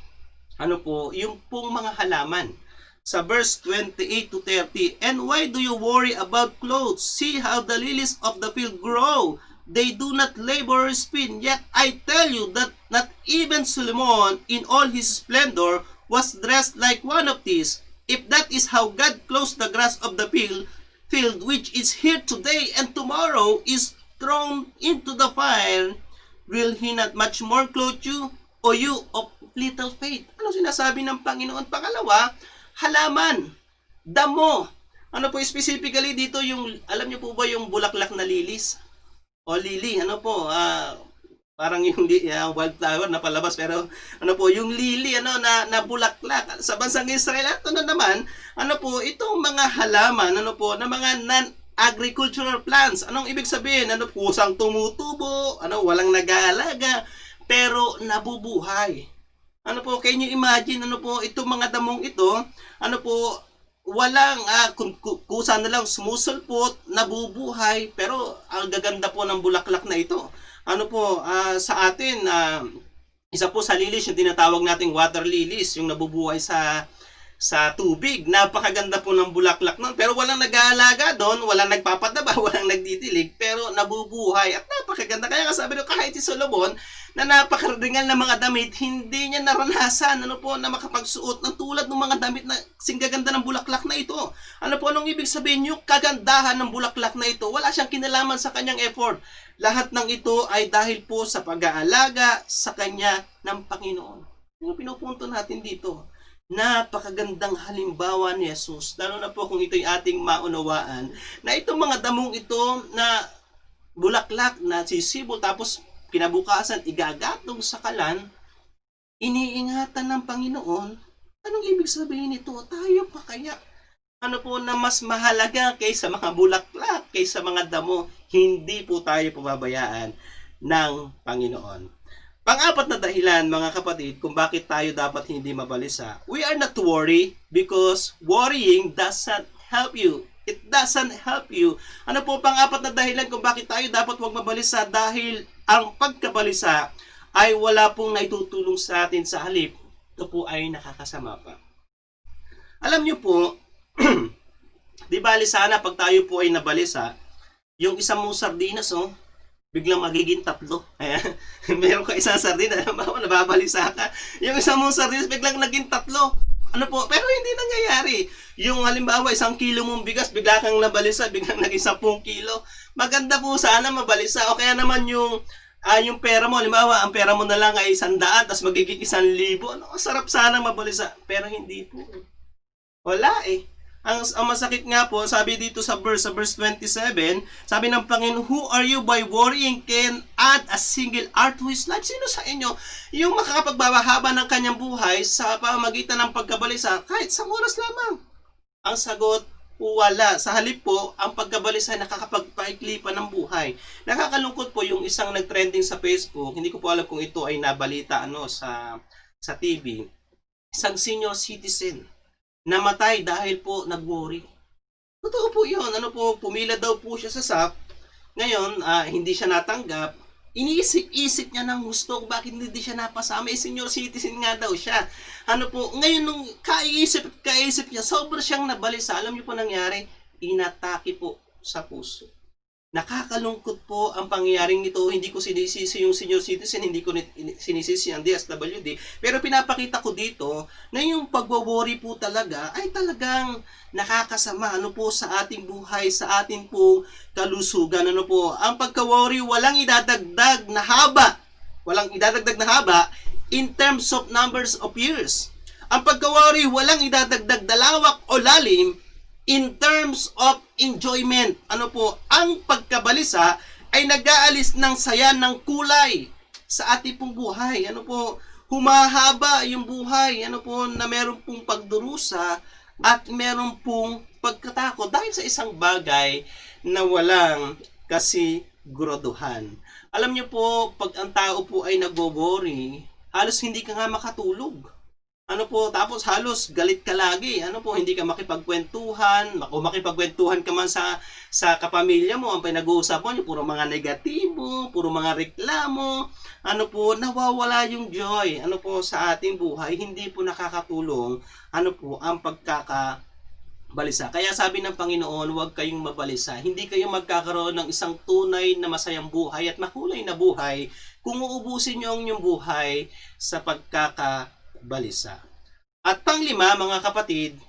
yung pong mga halaman. Sa verse 28 to 30, And why do you worry about clothes? See how the lilies of the field grow. They do not labor or spin. Yet I tell you that not even Solomon in all his splendor was dressed like one of these. If that is how God clothes the grass of the field, which is here today and tomorrow is thrown into the fire, will He not much more clothe you, o you of little faith? Ano sinasabi ng Panginoon? Pangalawa, halaman, damo. Specifically dito alam niyo po ba yung bulaklak na lilis? O lili, parang yung wildflower na palabas, pero ano po, yung lily na bulaklak sa bansang Israel. At naman, itong mga halaman, na mga non-agricultural plants. Anong ibig sabihin? Kusang tumutubo, walang nag-aalaga, pero nabubuhay. Can you imagine, itong mga damong ito, walang kusa na lang sumusulpot, nabubuhay, pero ang gaganda po ng bulaklak na ito. Sa atin, isa po sa lilies, yung tinatawag nating water lilies, yung nabubuhay sa tubig. Napakaganda po ng bulaklak nun, pero walang nag-aalaga doon, walang nagpapadaba, walang nagdidilig, pero nabubuhay at napakaganda. Kaya nga sabi nyo, kahit si Solomon na napakaringal na mga damit, hindi niya naranasan na makapagsuot ng tulad ng mga damit na singgaganda ng bulaklak na ito. Anong ibig sabihin? Yung kagandahan ng bulaklak na ito, wala siyang kinalaman sa kanyang effort. Lahat ng ito ay dahil po sa pag-aalaga sa kanya ng Panginoon. Yung pinupunto natin dito, napakagandang halimbawa ni Jesus, lalo na po kung ito'y ating maunawaan, na itong mga damong ito na bulaklak na sisibol, tapos kinabukasan igagatong sa kalan, iniingatan ng Panginoon. Anong ibig sabihin nito? Tayo pa kaya? Na mas mahalaga kaysa mga bulaklak, kaysa mga damo, hindi po tayo pababayaan ng Panginoon. Pang-apat na dahilan, mga kapatid, kung bakit tayo dapat hindi mabalisa. We are not to worry because worrying doesn't help you. It doesn't help you. Pang-apat na dahilan kung bakit tayo dapat huwag mabalisa? Dahil ang pagkabalisa ay wala pong naitutulong sa atin, sa halip, ito po ay nakakasama pa. Alam niyo po, di bali sana pag tayo po ay nabalisa, yung isang mong sardinas, biglang magiging 3. Ayan. Meron ka isang sardinas, nababalisa ka. Yung isang mong sardinas, biglang naging 3. Pero hindi nangyayari. Yung halimbawa, 1 kilo mong bigas, bigla kang nabalisa, biglang naging 10 kilo. Maganda po sana mabalisa. O kaya naman yung pera mo, halimbawa, ang pera mo na lang ay 100, tapos magiging 1,000. Sarap sana mabalisa. Pero hindi po. Wala eh. Ang masakit nga po, sabi dito sa verse 27, sabi ng Panginoon, who are you by worrying can add a single hour to his life? Sino sa inyo yung makakapagbabahaba ng kanyang buhay sa pamamagitan ng pagkabalisa kahit 1 oras lamang? Ang sagot, wala. Sa halip po, ang pagkabalisa ay nakakapagpaikli pa ng buhay. Nakakalungkot po yung isang nagtrending sa Facebook, hindi ko po alam kung ito ay nabalita sa TV, isang senior citizen namatay dahil po nag-worry. Totoo po yun. Pumila daw po siya sa SAP. Ngayon, hindi siya natanggap. Iniisip-isip niya ng gusto kung bakit hindi siya napasama. Senior citizen nga daw siya. Ngayon nung kaisip niya, sobrang siyang nabalisa. Alam niyo po nangyari? Inatake po sa puso. Nakakalungkot po ang pangyayaring ito. Hindi ko sinisisi yung senior citizen, hindi ko sinisisi ang DSWD. Pero pinapakita ko dito na yung pagwo-worry po talaga ay talagang nakakasama sa ating buhay, sa ating po kalusugan. Ang pagka-worry walang idadagdag na haba. Walang idadagdag na haba in terms of numbers of years. Ang pagka-worry walang idadagdag na lawak o lalim in terms of enjoyment. Ang pagkabalisa ay nag-aalis ng saya ng kulay sa ating pong buhay. Humahaba yung buhay. Na meron pong pagdurusa at meron pong pagkatakot dahil sa isang bagay na walang kasiguraduhan. Alam niyo po, pag ang tao po ay nagwo-worry, halos hindi ka nga makatulog. Tapos halos galit ka lagi. Hindi ka makipagkwentuhan. Kung makipagkwentuhan ka man sa kapamilya mo, ang pinag-uusap mo, puro mga negatibo, puro mga reklamo. Nawawala yung joy. Sa ating buhay, hindi po nakakatulong. Ang pagkakabalisa. Kaya sabi ng Panginoon, huwag kayong mabalisa. Hindi kayo magkakaroon ng isang tunay na masayang buhay at makulay na buhay kung uubusin niyo ang inyong buhay sa pagkakabalisa. At panglima, mga kapatid,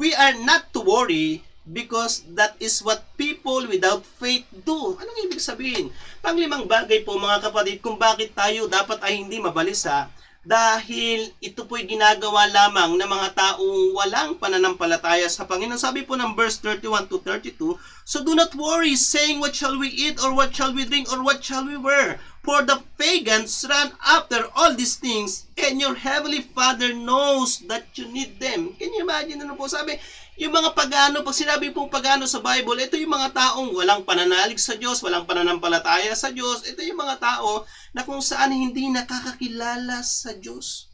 we are not to worry because that is what people without faith do. Anong ibig sabihin? Panglimang bagay po, mga kapatid, kung bakit tayo dapat ay hindi mabalisa, dahil ito po'y ginagawa lamang ng mga taong walang pananampalataya sa Panginoon. Sabi po ng verse 31 to 32, so do not worry, saying what shall we eat, or what shall we drink, or what shall we wear? For the pagans run after all these things, and your heavenly Father knows that you need them. Can you imagine ano po? Sabi, yung mga pagano, pag sinabi pong pagano sa Bible, ito yung mga taong walang pananalig sa Diyos, walang pananampalataya sa Diyos. Ito yung mga tao na kung saan hindi nakakakilala sa Diyos.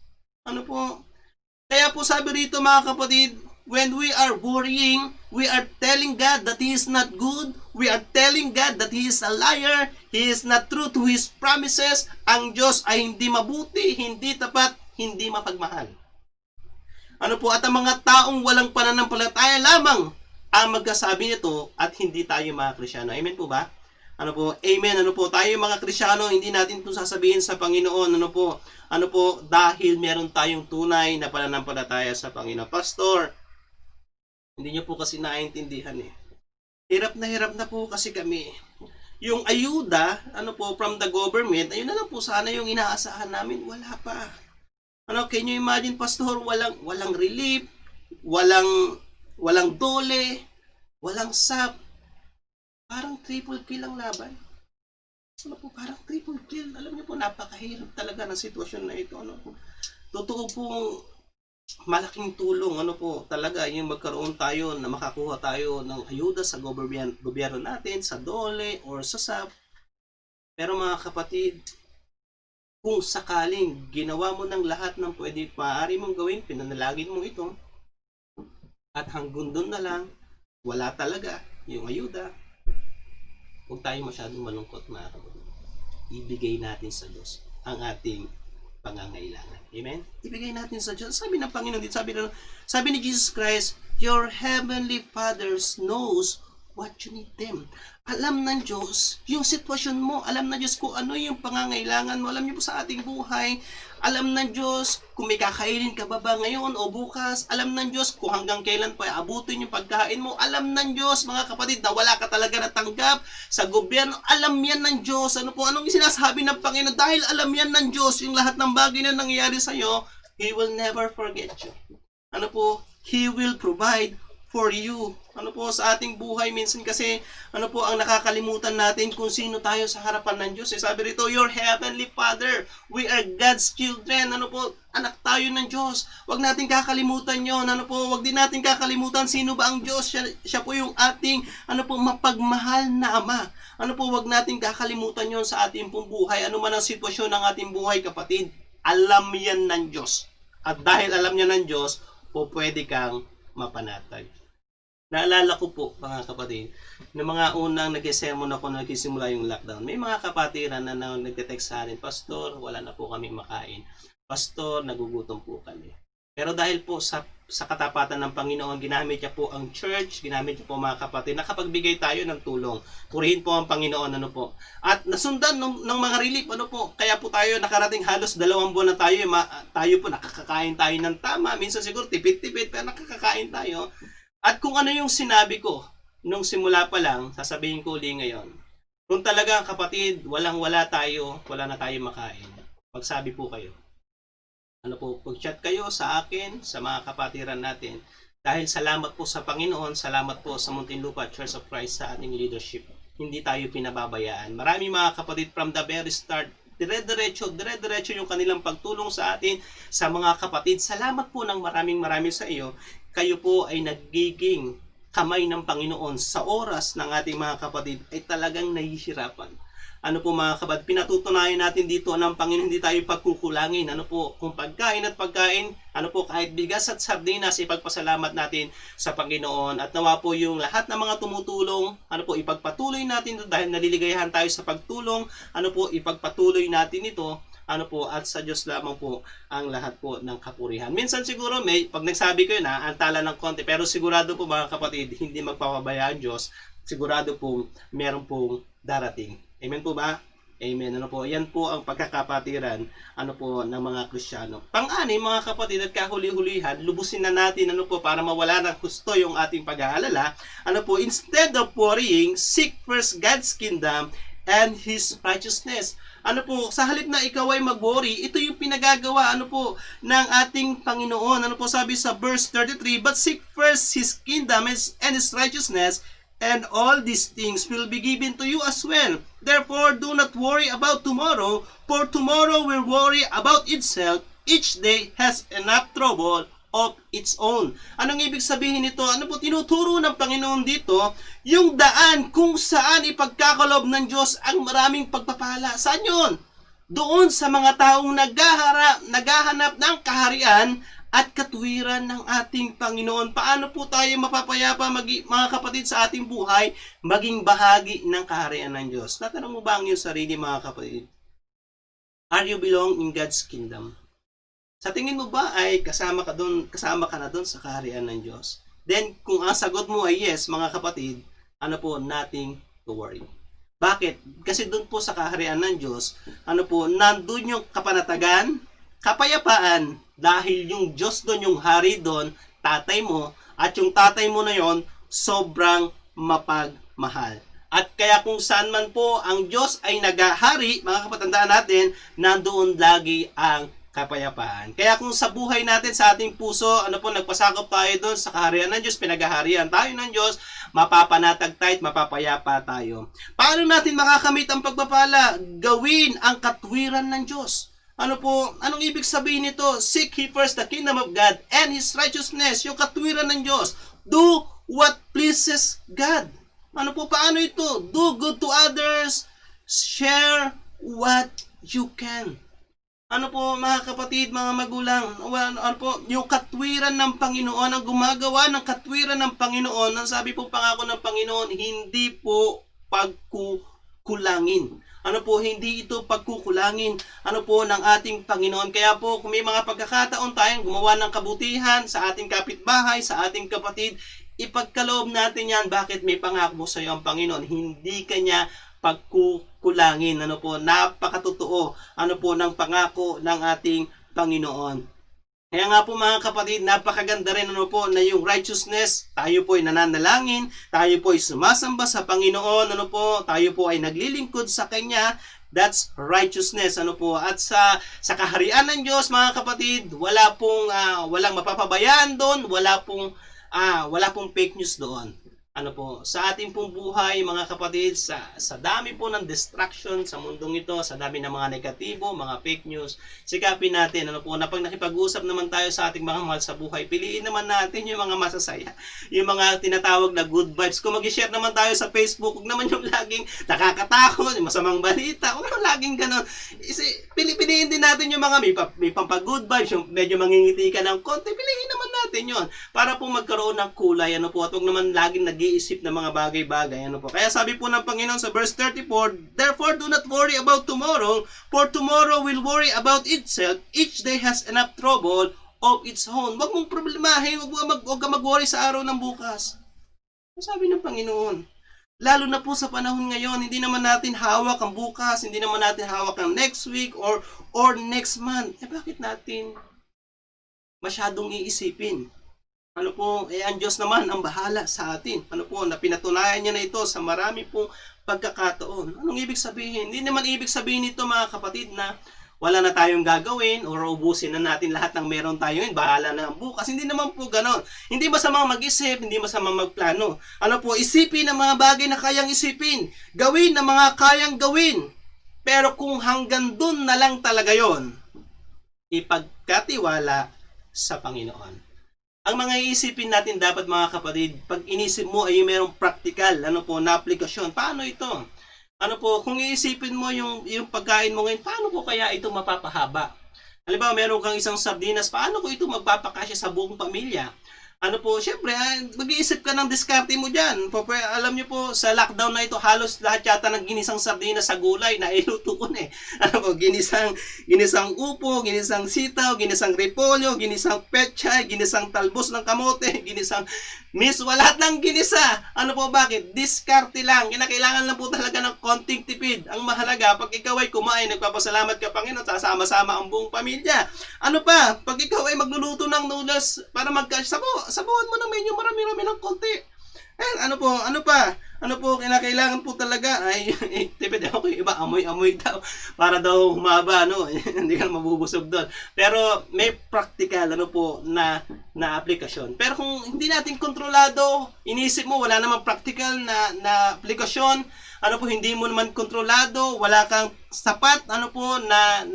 Ano po? Kaya po sabi rito mga kapatid, when we are worrying, we are telling God that He is not good. We are telling God that He is a liar. He is not true to His promises. Ang Diyos ay hindi mabuti, hindi tapat, hindi mapagmahal. Ano po, at ang mga taong walang pananampalataya lamang ang magkasabi nito at hindi tayo mga Kristyano. Amen po ba? Ano po, amen. Ano po, tayo mga Kristyano, hindi natin ito sasabihin sa Panginoon. Ano po, dahil meron tayong tunay na pananampalataya sa Panginoon. Pastor, hindi nyo po kasi naiintindihan eh. Hirap na po kasi kami. Yung ayuda, from the government, ayun na lang po sana yung inaasahan namin. Wala pa. Can you imagine, Pastor, walang relief, walang dole, walang SAP. Parang triple kill ang laban. Parang triple kill. Alam niyo po, napakahirap talaga ng sitwasyon na ito. Totoo pong malaking tulong, talaga yung magkaroon tayo na makakuha tayo ng ayuda sa gobyerno natin, sa DOLE or sa SAP. Pero mga kapatid, kung sakaling ginawa mo ng lahat ng maaari mong gawin, pinanalagin mo ito, at hanggang doon na lang, wala talaga yung ayuda, huwag tayo masyadong malungkot mga kapatid. Ibigay natin sa Diyos ang ating pangangailangan. Amen? Ibigay natin sa Diyos. Sabi ng Panginoon dito, sabi ni Jesus Christ, your heavenly Father knows what you need them. Alam ng Diyos yung sitwasyon mo. Alam ng Diyos kung ano yung pangangailangan mo. Alam niyo po sa ating buhay. Alam ng Diyos kung may kakainin ka ba ngayon o bukas. Alam ng Diyos kung hanggang kailan pa abutin yung pagkain mo. Alam ng Diyos, mga kapatid, na wala ka talaga natanggap sa gobyerno. Alam yan ng Diyos. Anong sinasabi ng Panginoon? Dahil alam yan ng Diyos yung lahat ng bagay na nangyayari sa'yo, He will never forget you. He will provide for you. Sa ating buhay minsan kasi, ang nakakalimutan natin kung sino tayo sa harapan ng Diyos. Sabi rito, your heavenly Father, we are God's children. Anak tayo ng Diyos. Huwag natin kakalimutan yon. Huwag din natin kakalimutan sino ba ang Diyos. Siya po yung ating, mapagmahal na Ama. Huwag natin kakalimutan yon sa ating pong buhay. Ano man ang sitwasyon ng ating buhay, kapatid, alam yan ng Diyos. At dahil alam niya ng Diyos, pwede kang mapanatag. Naalala ko po, mga kapatid, na mga unang nag-sermon ako na nagsisimula yung lockdown, may mga kapatiran na nag-text sa akin, Pastor, wala na po kami makain. Pastor, nagugutom po kami. Pero dahil po sa katapatan ng Panginoon, ginamit niya po ang church, ginamit niya po mga kapatid, nakapagbigay tayo ng tulong. Purihin po ang Panginoon, At nasundan ng mga relief, kaya po tayo nakarating halos 2 buwan na tayo, tayo po nakakakain tayo ng tama, minsan siguro tipid-tipid, pero nakakakain tayo. At kung ano yung sinabi ko nung simula pa lang, sasabihin ko uli ngayon. Kung talaga kapatid, wala tayo, wala na tayo makain, magsabi po kayo. Pag-chat kayo sa akin, sa mga kapatiran natin. Dahil salamat po sa Panginoon, salamat po sa Muntinlupa Church of Christ sa ating leadership. Hindi tayo pinababayaan. Marami mga kapatid from the very start, dire-diretso yung kanilang pagtulong sa atin, sa mga kapatid. Salamat po ng maraming sa iyo. Kayo po ay nagiging kamay ng Panginoon sa oras ng ating mga kapatid ay talagang nahihirapan. Mga kapatid, pinatutunayan natin dito ng Panginoon, hindi tayo pagkukulangin. Kung pagkain, kahit bigas at sardinas, ipagpasalamat natin sa Panginoon. At nawa po yung lahat ng mga tumutulong, ipagpatuloy natin ito dahil naliligayahan tayo sa pagtulong. Ipagpatuloy natin ito. At sa Diyos lamang po ang lahat po ng kapurihan. Minsan siguro pag nagsabi ko yun, antala ng konti, pero sigurado po mga kapatid, hindi magpapabaya ang Diyos. Sigurado po, meron pong darating. Amen po ba? Amen. Yan po ang pagkakapatiran, ng mga Kristiyano. Pang-anim, mga kapatid, at kahuli-hulihan, lubusin na natin, para mawala ng gusto yung ating pag-aalala. Instead of worrying, seek first God's kingdom and His righteousness. Sa halip na ikaw ay mag-worry, ito yung pinagagawa, ng ating Panginoon. Sabi sa verse 33, but seek first His kingdom and His righteousness, and all these things will be given to you as well. Therefore, do not worry about tomorrow, for tomorrow will worry about itself. Each day has enough trouble of its own. Anong ibig sabihin nito? Ano po tinuturo ng Panginoon dito? Yung daan kung saan ipagkakalob ng Diyos ang maraming pagpapala. Saan yun? Doon sa mga taong naghahanap ng kaharian at katuwiran ng ating Panginoon. Paano po tayo mapapayapa, mga kapatid, sa ating buhay, maging bahagi ng kaharian ng Diyos? Tatanong mo ba ang iyong sarili, mga kapatid? Are you belong in God's kingdom? Sa tingin mo ba ay kasama ka na doon sa kaharian ng Diyos? Then, kung ang sagot mo ay yes, mga kapatid, ano po, nothing to worry. Bakit? Kasi doon po sa kaharian ng Diyos, ano po, nandun yung kapanatagan, kapayapaan, dahil yung Diyos doon, yung hari doon, tatay mo, at yung tatay mo na yon sobrang mapagmahal. At kaya kung saan man po ang Diyos ay naghahari, mga kapatandaan natin, nandoon lagi ang kapayapaan. Kaya kung sa buhay natin, sa ating puso, ano po, nagpasakop tayo doon sa kaharian ng Diyos, pinaghaharian tayo ng Diyos, mapapanatag tayo at mapapayapa tayo. Paano natin makakamit ang pagpapala? Gawin ang katwiran ng Diyos. Ano po, anong ibig sabihin nito? Seek ye first the kingdom of God and His righteousness, yung katwiran ng Diyos. Do what pleases God. Ano po, paano ito? Do good to others, share what you can. Ano po, mga kapatid, mga magulang, ano po, yung katwiran ng Panginoon, ang gumagawa ng katwiran ng Panginoon, ang sabi po pangako ng Panginoon, hindi po pagkukulangin. Ano po, hindi ito pagkukulangin, ano po, ng ating Panginoon. Kaya po, kung may mga pagkakataon tayong gumawa ng kabutihan sa ating kapitbahay, sa ating kapatid, ipagkaloob natin yan. Bakit? May pangako sa iyo ang Panginoon. Hindi kanya pagkukulangin. Ano po, napakatotoo, ano po, ng pangako ng ating Panginoon. Kaya nga po, mga kapatid, napakaganda rin, ano po, na yung righteousness, tayo po ay nananalangin, tayo po ay sumasamba sa Panginoon, ano po, tayo po ay naglilingkod sa Kanya. That's righteousness, ano po. At sa kaharian ng Diyos, mga kapatid, walang mapapabayaan doon, wala pong fake news doon. Ano po, sa ating pong buhay, mga kapatid, sa dami po ng distraction sa mundong ito, sa dami ng mga negatibo, mga fake news, sikapin natin, ano po, na pag nakipag-usap naman tayo sa ating mga mahal sa buhay, piliin naman natin yung mga masasaya, yung mga tinatawag na good vibes. Kung mag-share naman tayo sa Facebook, huwag naman yung laging nakakatakot, yung masamang balita, huwag naman laging ganon. Piliin din natin yung mga may pampag-good vibes, yung medyo mangingiti ka ng konti, piliin naman natin yon para po magkaroon ng kulay, ano po, at huwag naman laging nag-iisip ng mga bagay-bagay, ano po. Kaya sabi po ng Panginoon sa verse 34, therefore do not worry about tomorrow, for tomorrow will worry about itself. Each day has enough trouble of its own. Huwag mong problemahin, huwag ka mag-worry sa araw ng bukas. Sabi ng Panginoon. Lalo na po sa panahon ngayon, hindi naman natin hawak ang bukas, hindi naman natin hawak ang next week or next month. Bakit natin masyadong iisipin? Ano po, ang Diyos naman ang bahala sa atin. Ano po, na pinatunayan niya na ito sa marami pong pagkakataon. Anong ibig sabihin? Hindi naman ibig sabihin nito, mga kapatid, na wala na tayong gagawin o ubusin na natin lahat ng meron tayo ngayon, bahala na ang bukas. Hindi naman po ganon. Hindi masamang mag-isip, hindi masamang magplano. Ano po, isipin ang mga bagay na kayang isipin. Gawin ang mga kayang gawin. Pero kung hanggang dun na lang talaga yon, ipagkatiwala sa Panginoon. Ang mga iisipin natin dapat, mga kapatid, pag inisip mo ay merong practical, ano po, na aplikasyon. Paano ito? Ano po, kung iisipin mo yung pagkain mo ngayon, paano ko kaya ito mapapahaba? Halimbawa, meron kang isang sardinas, paano ko ito magpapakasya sa buong pamilya? Ano po, syempre, mag-iisip ka ng diskarte mo dyan. Alam nyo po, sa lockdown na ito, halos lahat yata ng ginisang sardinas sa gulay na iluto ko na eh. Ano po, ginisang upo, ginisang sitaw, ginisang repolyo, ginisang pechay, ginisang talbos ng kamote, ginisang miswa, lahat ng ginisa. Ano po, bakit? Diskarte lang. Kinakailangan lang po talaga ng konting tipid. Ang mahalaga, pag ikaw ay kumain, nagpapasalamat ka, Panginoon, sasama-sama ang buong pamilya. Ano pa, pag ikaw ay magluluto ng noodles para sabuhan mo ng medyo marami-rami ng konti. Ano pa? Ano po kinakailangan po talaga ay tipid ako yung iba amoy-amoy daw para daw humaba hindi ka mabubusog doon. Pero may practical na aplikasyon. Pero kung hindi natin kontrolado, inisip mo wala namang practical na aplikasyon, hindi mo naman kontrolado, wala kang sapat na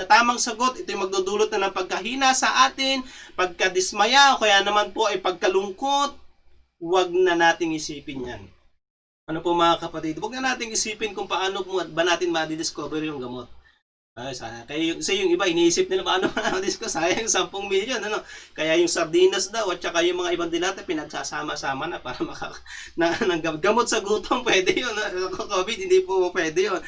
tamang sagot, ito yung magdudulot na ng pagkahina sa atin, pagkadismaya o kaya naman po ay pagkalungkot. Huwag na nating isipin yan. Mga kapatid, huwag na nating isipin kung paano ba natin ma-discover yung gamot. Kaya yung iba, iniisip nila paano ma-discover, sayang 10 milyon. Kaya yung sardinas daw at saka yung mga ibang dilata, pinagsasama-sama na para gamot sa gutom, pwede yun. COVID, hindi po pwede yun.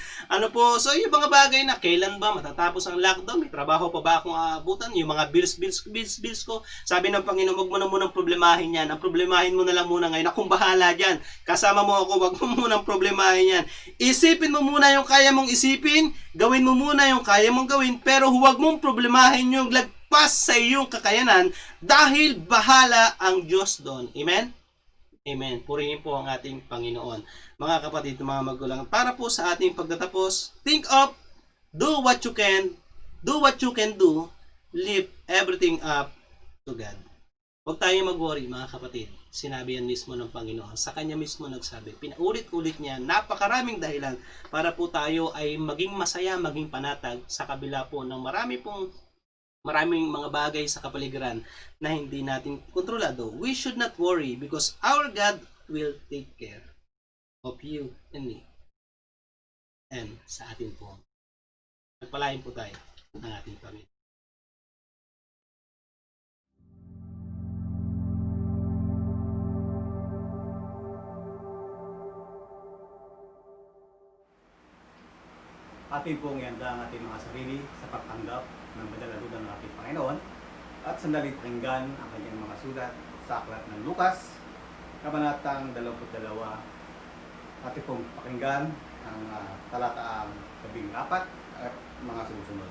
So yung mga bagay na kailan ba matatapos ang lockdown, may trabaho pa ba akong aabutan, yung mga bills ko, sabi ng Panginoon, huwag mo na munang problemahin yan. Ang problemahin mo na lang muna ngayon, akong bahala dyan. Kasama mo ako, huwag mo munang problemahin yan. Isipin mo muna yung kaya mong isipin, gawin mo muna yung kaya mong gawin, pero huwag mong problemahin yung lagpas sa iyong kakayanan dahil bahala ang Diyos doon. Amen? Amen. Purihin po ang ating Panginoon. Mga kapatid, mga magulang, para po sa ating pagtatapos, think of, do what you can do, lift everything up to God. Huwag tayong mag-worry, mga kapatid. Sinabi yan mismo ng Panginoon. Sa Kanya mismo nagsabi. Pinaulit-ulit niya, napakaraming dahilan para po tayo ay maging masaya, maging panatag sa kabila po ng maraming mga bagay sa kapaligiran na hindi natin kontrolado. We should not worry because our God will take care of you and me. And sa atin po. Nagpalain po tayo ng ating Panginoon. Atin pong ihanda ang ating mga sarili sa pagtanggap ng madalaludan ng ating Panginoon at sandaling pakinggan ang kanyang mga sulat sa aklat ng Lucas, Kabanatang 22. Atin pong pakinggan ang talataang 14 at mga sumusunod.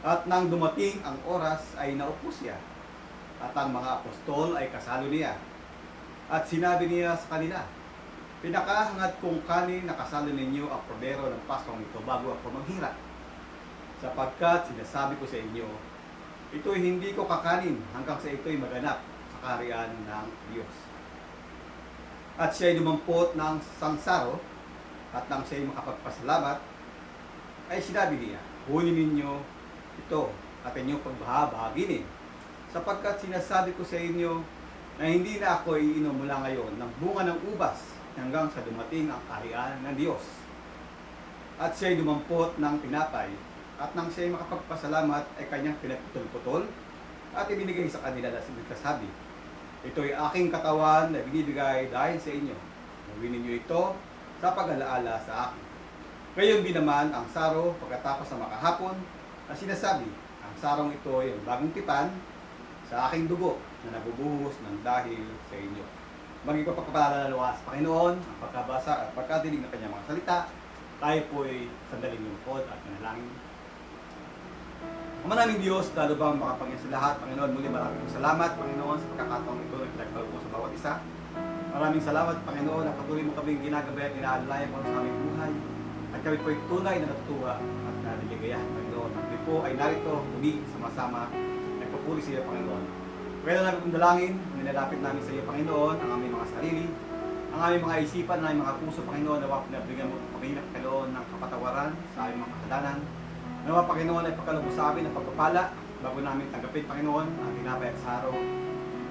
At nang dumating ang oras ay naupo siya at ang mga apostol ay kasalo niya. At sinabi niya sa kanila, pinakahangad kong kanin na kasalo ninyo ang kordero ng Paskong ito bago ako maghirap. Sapagkat sinasabi ko sa inyo, ito'y hindi ko kakanin hanggang sa ito'y maganap sa kaharian ng Diyos. At siya'y dumampot ng sangsaro at nang siya'y makapagpasalamat, ay sinabi niya, kunin ninyo ito at inyong pagbahabahaginin. Sapagkat sinasabi ko sa inyo na hindi na ako iinom mula ngayon ng bunga ng ubas hanggang sa dumating ang kaharian ng Diyos. At siya'y dumampot ng tinapay, at nang siya'y makapagpasalamat ay kanyang pinagputol-putol at ibinigay sa kanila na nagsasabi, ito'y aking katawan na binibigay dahil sa inyo. Gawin ninyo ito sa pag-alaala sa akin. Gayon din naman ang saro pagkatapos sa makahapon na sinasabi, ang sarong ito ay ang bagong tipan sa aking dugo na nabubuhos ng dahil sa inyo. Maging papagpapalalawa sa Panginoon ang pagkabasa at pagkadinig ng kanyang mga salita. Tayo po'y sandaling lungkot at manalangin. Ama naming Diyos, lalo bang makapangyarihan sa lahat, Panginoon, muli maraming salamat, Panginoon, sa pagkakataong ito na pinagpalo mo sa bawat isa. Maraming salamat, Panginoon, na patuloy mo kaming ginagabay at inaalaya mo sa aming buhay. At kami po'y tunay na natutuwa at naliligaya, Panginoon. Kami po ay narito, muli, sama-sama, nagpapuri sa iyo, Panginoon. Kaya namin kong dalangin, nilalapit namin sa iyo, Panginoon, ang aming mga sarili, ang aming mga isipan, ang aming mga puso, Panginoon, nawa pinabigyan mo kami ng Panginoon ng kapatawaran sa aming mga kasalanan. Nawa, Panginoon, ay pagkaloob sa amin ng pagpapala bago namin tanggapin, Panginoon, ang tinapay at saro.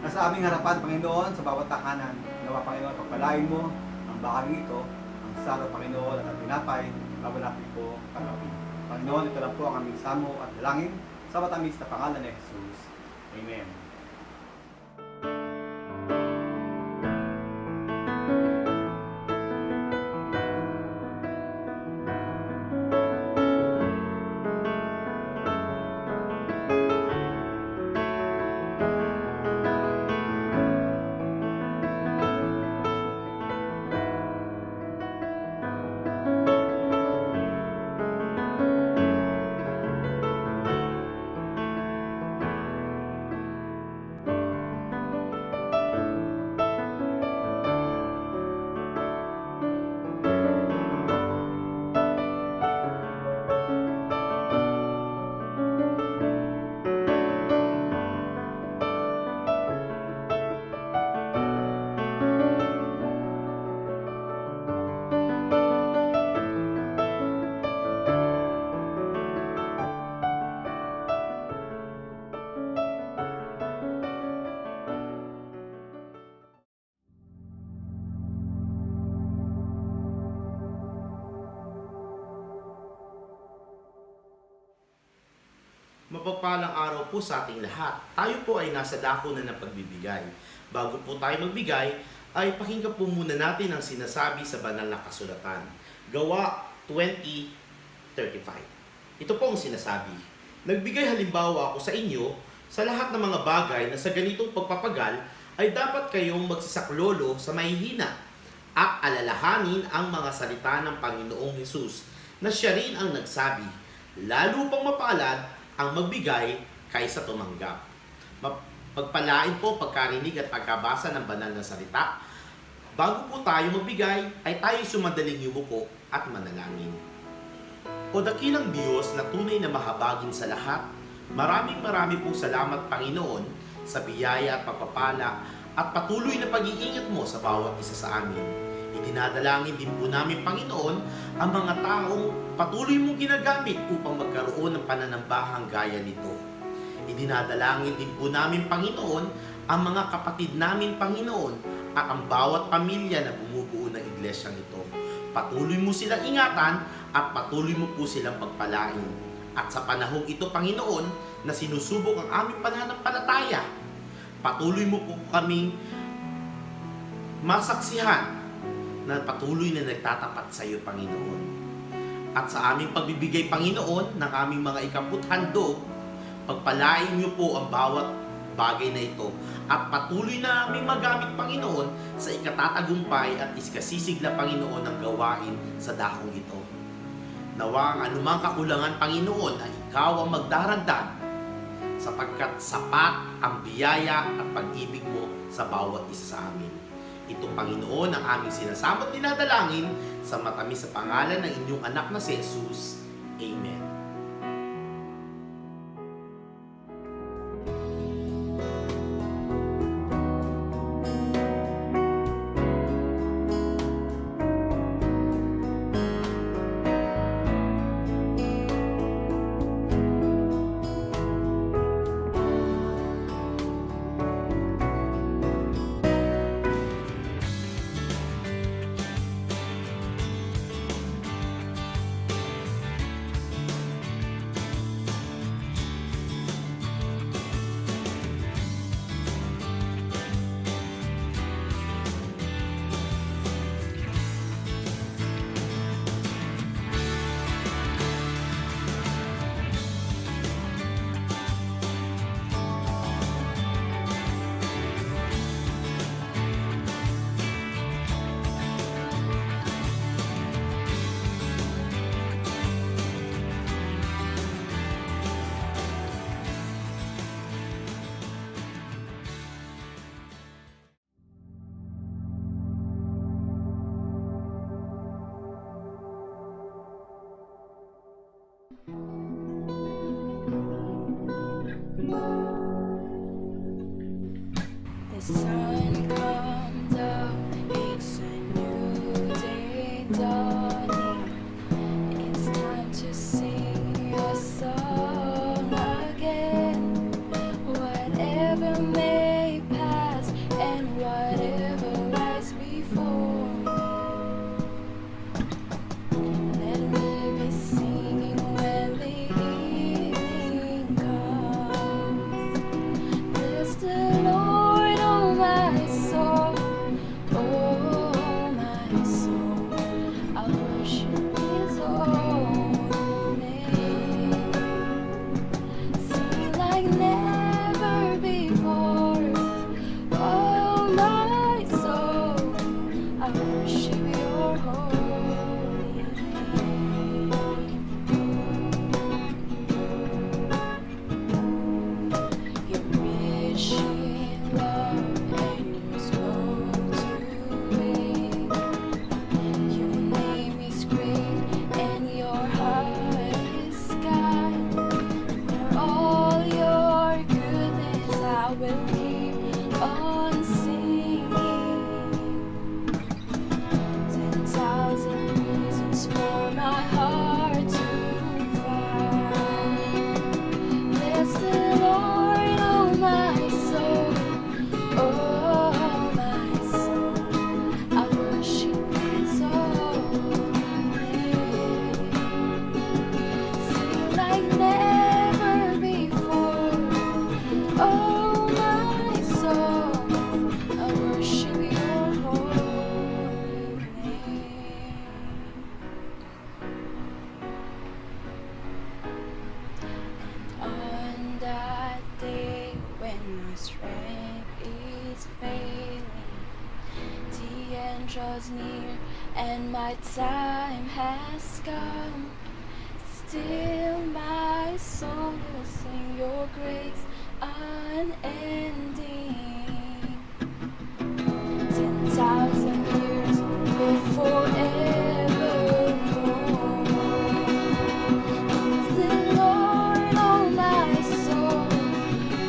Nasa aming harapan, Panginoon, sa bawat tahanan, nawa, Panginoon, pagpalain mo ang bahagi ito, ang saro, Panginoon, at ang tinapay bago natin po tanggapin. Panginoon, ito lang po ang aming samo at dalangin sa matamis na pangalan ni Jesus. Amen. Mapagpalang araw po sa ating lahat. Tayo po ay nasa dako na ng pagbibigay. Bago po tayo magbigay, ay pakinggan po muna natin ang sinasabi sa banal na kasulatan. Gawa 20:35. Ito po ang sinasabi. Nagbigay halimbawa ako sa inyo sa lahat ng mga bagay na sa ganitong pagpapagal ay dapat kayong magsasaklolo sa mahihina at alalahanin ang mga salita ng Panginoong Hesus na siya rin ang nagsabi, lalo pang mapalad ang magbigay kaysa tumanggap. Pagpalain po pagkarinig at pagkabasa ng banal na salita. Bago po tayo magbigay, ay tayo sumadaling yumuko at manalangin. O dakilang Diyos na tunay na mahabagin sa lahat, maraming pong salamat Panginoon sa biyaya at pagpapala at patuloy na pag-iingat mo sa bawat isa sa amin. Idinadalangin din po namin, Panginoon, ang mga taong patuloy mong ginagamit upang magkaroon ng pananambahang gaya nito. Idinadalangin din po namin, Panginoon, ang mga kapatid namin, Panginoon, at ang bawat pamilya na bumubuo ng iglesyang ito. Patuloy mo silang ingatan at patuloy mo po silang pagpalain. At sa panahong ito, Panginoon, na sinusubok ang aming pananampalataya, patuloy mo po kaming masaksihan na patuloy na nagtatapat sa iyo, Panginoon. At sa aming pagbibigay, Panginoon, ng aming mga ikaputhandog, pagpalain niyo po ang bawat bagay na ito at patuloy na aming magamit, Panginoon, sa ikatatagumpay at iskasisigla, Panginoon, ng gawain sa dakong ito. Nawa ang anumang kakulangan, Panginoon, ay ikaw ang magdaragdag sapagkat sapat ang biyaya at pag-ibig mo sa bawat isa sa amin. Ito, Panginoon, ang aming sinasamot dinadalangin sa matamis sa pangalan ng inyong anak na si Jesus. Amen. The sun comes up, it's a new day dawning. It's time to sing your song again. Whatever may pass and whatever lies before me, let me be singing when the evening comes. Bless the Lord, oh my soul, oh my soul. I worship His holy name. Sing like never before, oh my soul. I worship Your holy name. You're rich in love and you spoke to me. Your name is great and Your heart is kind. For all Your goodness I will keep on singing. 10,000 reasons for my heart to find. Bless the Lord, oh my soul, oh my soul. I worship His holy name. Sing like never before. draws near and my time has come, still my soul will sing your grace unending. 10,000 years will forevermore. The Lord, oh my soul,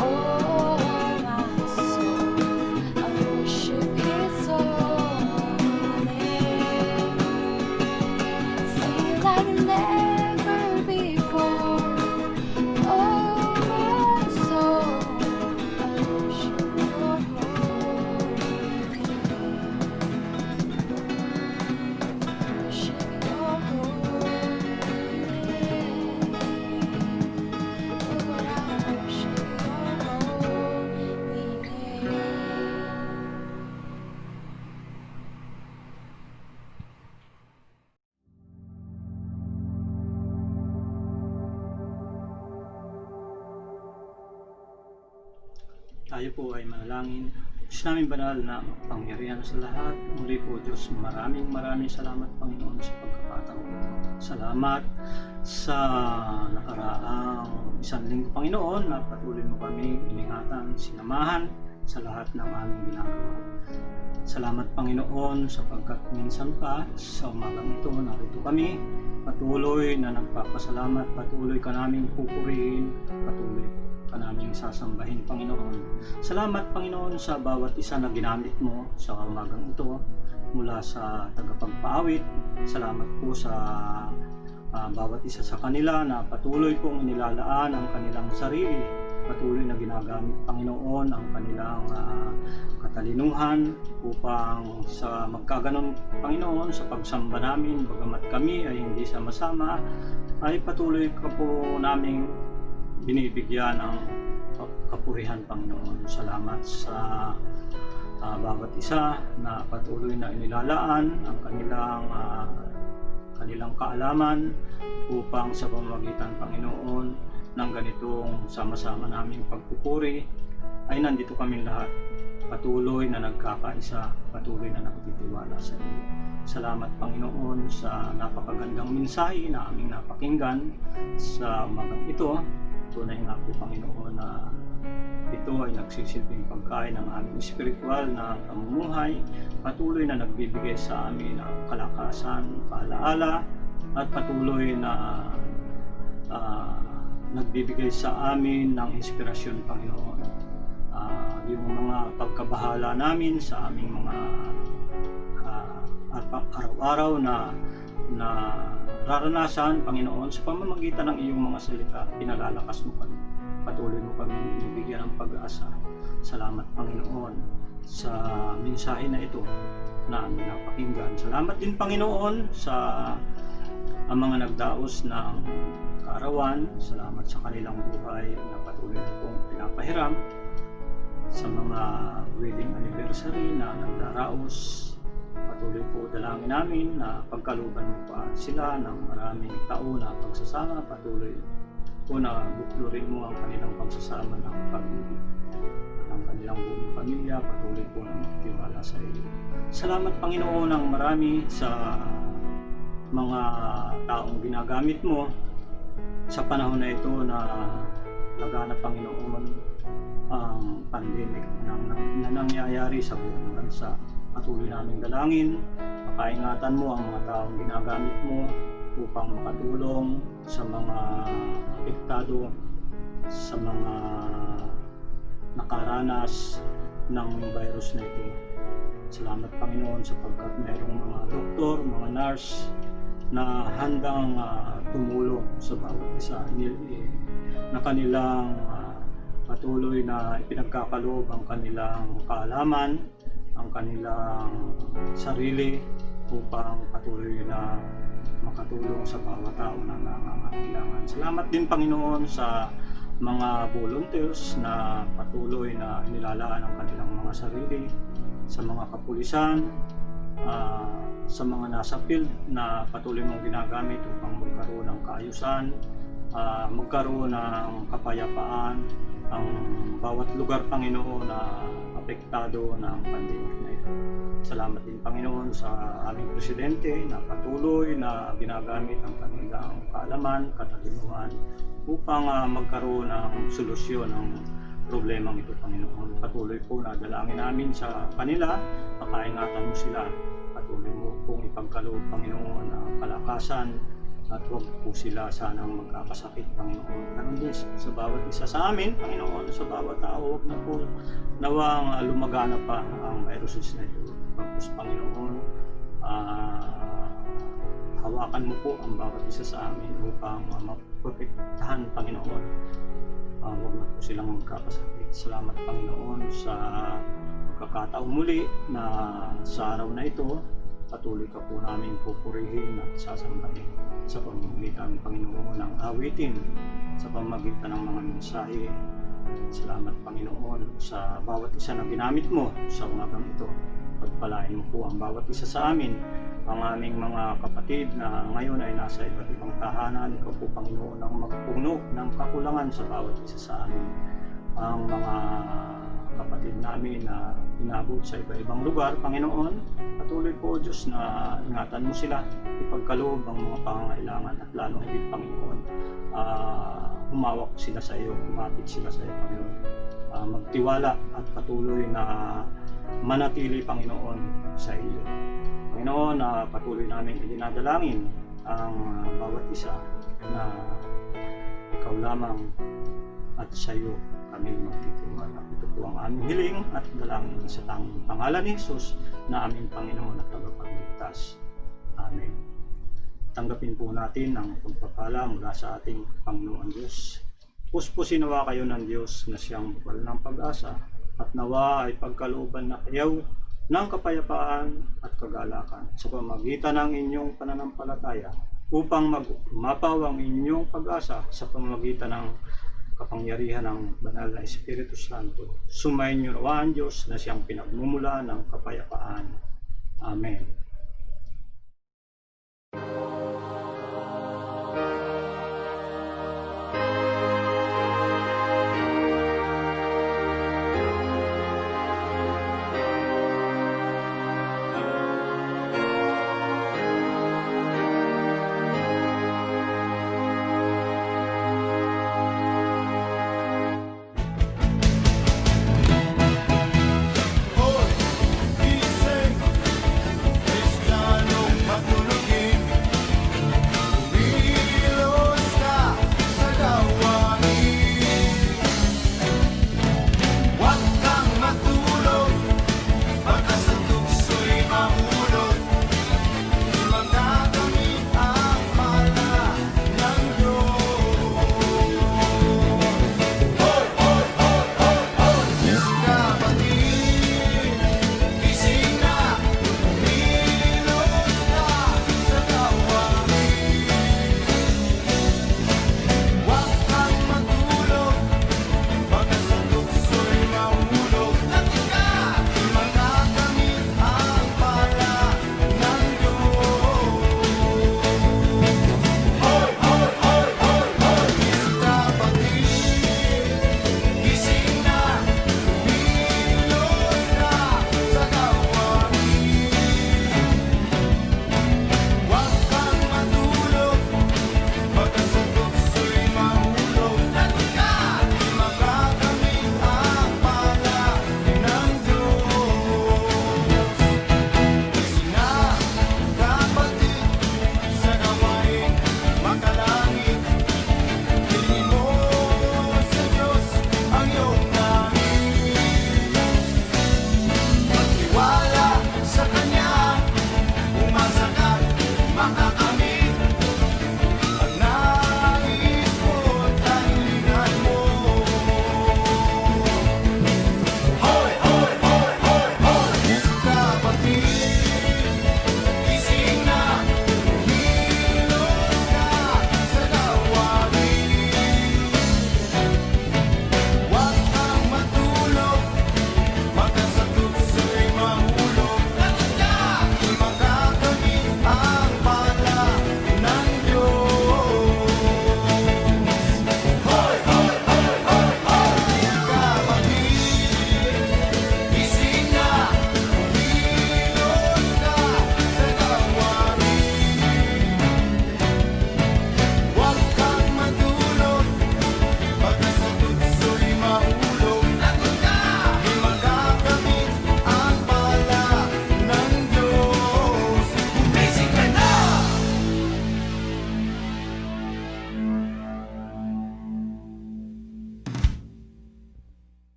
oh my soul, I worship His holy name. Sing like never before, oh my soul, I worship Your holy name. Worship Your holy name. Lord, I worship Your holy name. Tayo po ay manalangin. Diyos namin banal na makapangyarihan sa lahat. Muli po Diyos, maraming salamat Panginoon sa pagkakataon ito. Salamat sa nakaraang isang linggo Panginoon na patuloy mo kami iningatan, sinamahan sa lahat ng aming ginagawa. Salamat Panginoon sapagkat minsan pa sa umagang ito narito kami, patuloy na nagpapasalamat, patuloy ka naming pupurihin, patuloy ka naming sasambahin Panginoon. Salamat Panginoon sa bawat isa na ginamit mo sa umagang ito mula sa tagapagpaawit. Salamat po sa bawat isa sa kanila na patuloy pong inilalaan ang kanilang sarili, patuloy na ginagamit Panginoon ang kanilang katalinuhan upang sa magkaganon Panginoon sa pagsamba namin, bagamat kami ay hindi sama-sama, ay patuloy ka po naming binibigyan ng kapurihan Panginoon. Salamat sa bawat isa na patuloy na inilalaan ang kanilang kaalaman upang sa pamamagitan Panginoon ng ganitong sama-sama naming pagpupuri ay nandito kami lahat patuloy na nagkakaisa, patuloy na nagtitiwala sa iyo. Salamat Panginoon sa napakagandang mensahe na aming napakinggan sa umagang ito. Tunay nga po Panginoon na ito ay nagsisilbing pagkain ng aming espiritual na pamumuhay, patuloy na nagbibigay sa amin ng kalakasan, paalaala, at patuloy na nagbibigay sa amin ng inspirasyon Panginoon. Yung mga pagkabahala namin sa aming mga araw-araw na nararanasan, Panginoon, sa pamamagitan ng iyong mga salita, pinalalakas mo kami. Patuloy mo kami binibigyan ng pag-asa. Salamat, Panginoon, sa mensahe na ito na aming napakinggan. Salamat din, Panginoon, sa ang mga nagdaos ng kaarawan. Salamat sa kanilang buhay na patuloy na pong pinapahiram. Sa mga wedding anniversary na nagdaraos, patuloy po dalangin namin na pagkaluban mo pa sila ng maraming taon na pagsasama, patuloy po na buklurin mo ang kanilang pagsasama ng pag-ibig ng kanilang buong pamilya, patuloy po na magtiwala sa iyo. Salamat Panginoon ng marami sa mga taong ginagamit mo sa panahon na ito na laganap Panginoon ang pandemic na nangyayari sa buong bansa. Patuloy namin dalangin, pakaingatan mo ang mga taong ginagamit mo upang makatulong sa mga apektado, sa mga nakaranas ng virus na ito. Salamat Panginoon sapagkat mayroong mga doktor, mga nurse na handang tumulong sa bawat isa na kanilang patuloy na ipinagkakaloob ang kanilang kaalaman, ang kanilang sarili upang patuloy na makatulong sa bawat tao na nangangailangan. Salamat din Panginoon sa mga volunteers na patuloy na inilalaan ang kanilang mga sarili, sa mga kapulisan, sa mga nasa field na patuloy mong ginagamit upang magkaroon ng kaayusan, magkaroon ng kapayapaan ang bawat lugar Panginoon na apektado ng pandemic na ito. Salamat din Panginoon sa aming presidente na patuloy na ginagamit ang kanilang kaalaman, katalinuhan upang magkaroon ng solusyon ng problemang ito, Panginoon. Patuloy po na dalangin namin sa kanila, pakaingatan mo sila. Patuloy mo pong ipagkaloob, Panginoon, ang kalakasan at huwag po sila sanang magkakasakit, Panginoon. Ganun din sa bawat isa sa amin, Panginoon, sa bawat tao, huwag na po nawang lumagana pa ang viruses na ito. Tapos, Panginoon, hawakan mo po ang bawat isa sa amin upang maprotektahan, Panginoon. Huwag na po silang magkakasakit. Salamat, Panginoon, sa pagkakataong muli na sa araw na ito, patuloy ka po namin pupurihin at sasambahin sa pamamagitan, Panginoon, ng awitin, sa pamamagitan ng mga mensahe. Salamat, Panginoon, sa bawat isa na ginamit mo sa umagang ito. Pagpalain mo po ang bawat isa sa amin, ang aming mga kapatid na ngayon ay nasa iba't ibang tahanan. Ikaw po, Panginoon, ang magpuno ng kakulangan sa bawat isa sa amin. Ang mga kapatid namin na inabot sa iba-ibang lugar, Panginoon, patuloy po, Diyos, na ingatan mo sila, ipagkaloob ang mga pangangailangan at lalo higit, Panginoon, humawak sila sa iyo, kumapit sila sa iyo, Panginoon. Magtiwala at patuloy na manatili, Panginoon, sa iyo. Panginoon, patuloy namin idinadalangin ang bawat isa na ikaw lamang at sa iyo kami magtitiwala. Ito po ang aming hiling at dalangin sa tanging pangalan ni Jesus na aming Panginoon at tagapagligtas. Amen. Tanggapin po natin ang pagpapala mula sa ating Panginoon Diyos. Puspusin nawa kayo ng Diyos na siyang bukal ng pag-asa at nawa ay pagkalooban na kayo ng kapayapaan at kagalakan sa pamamagitan ng inyong pananampalataya upang magumapaw ang inyong pag-asa sa pamamagitan ng kapangyarihan ng banal na Espiritu Santo. Sumayin niyo nawa ang Diyos na siyang pinagmumula ng kapayapaan. Amen.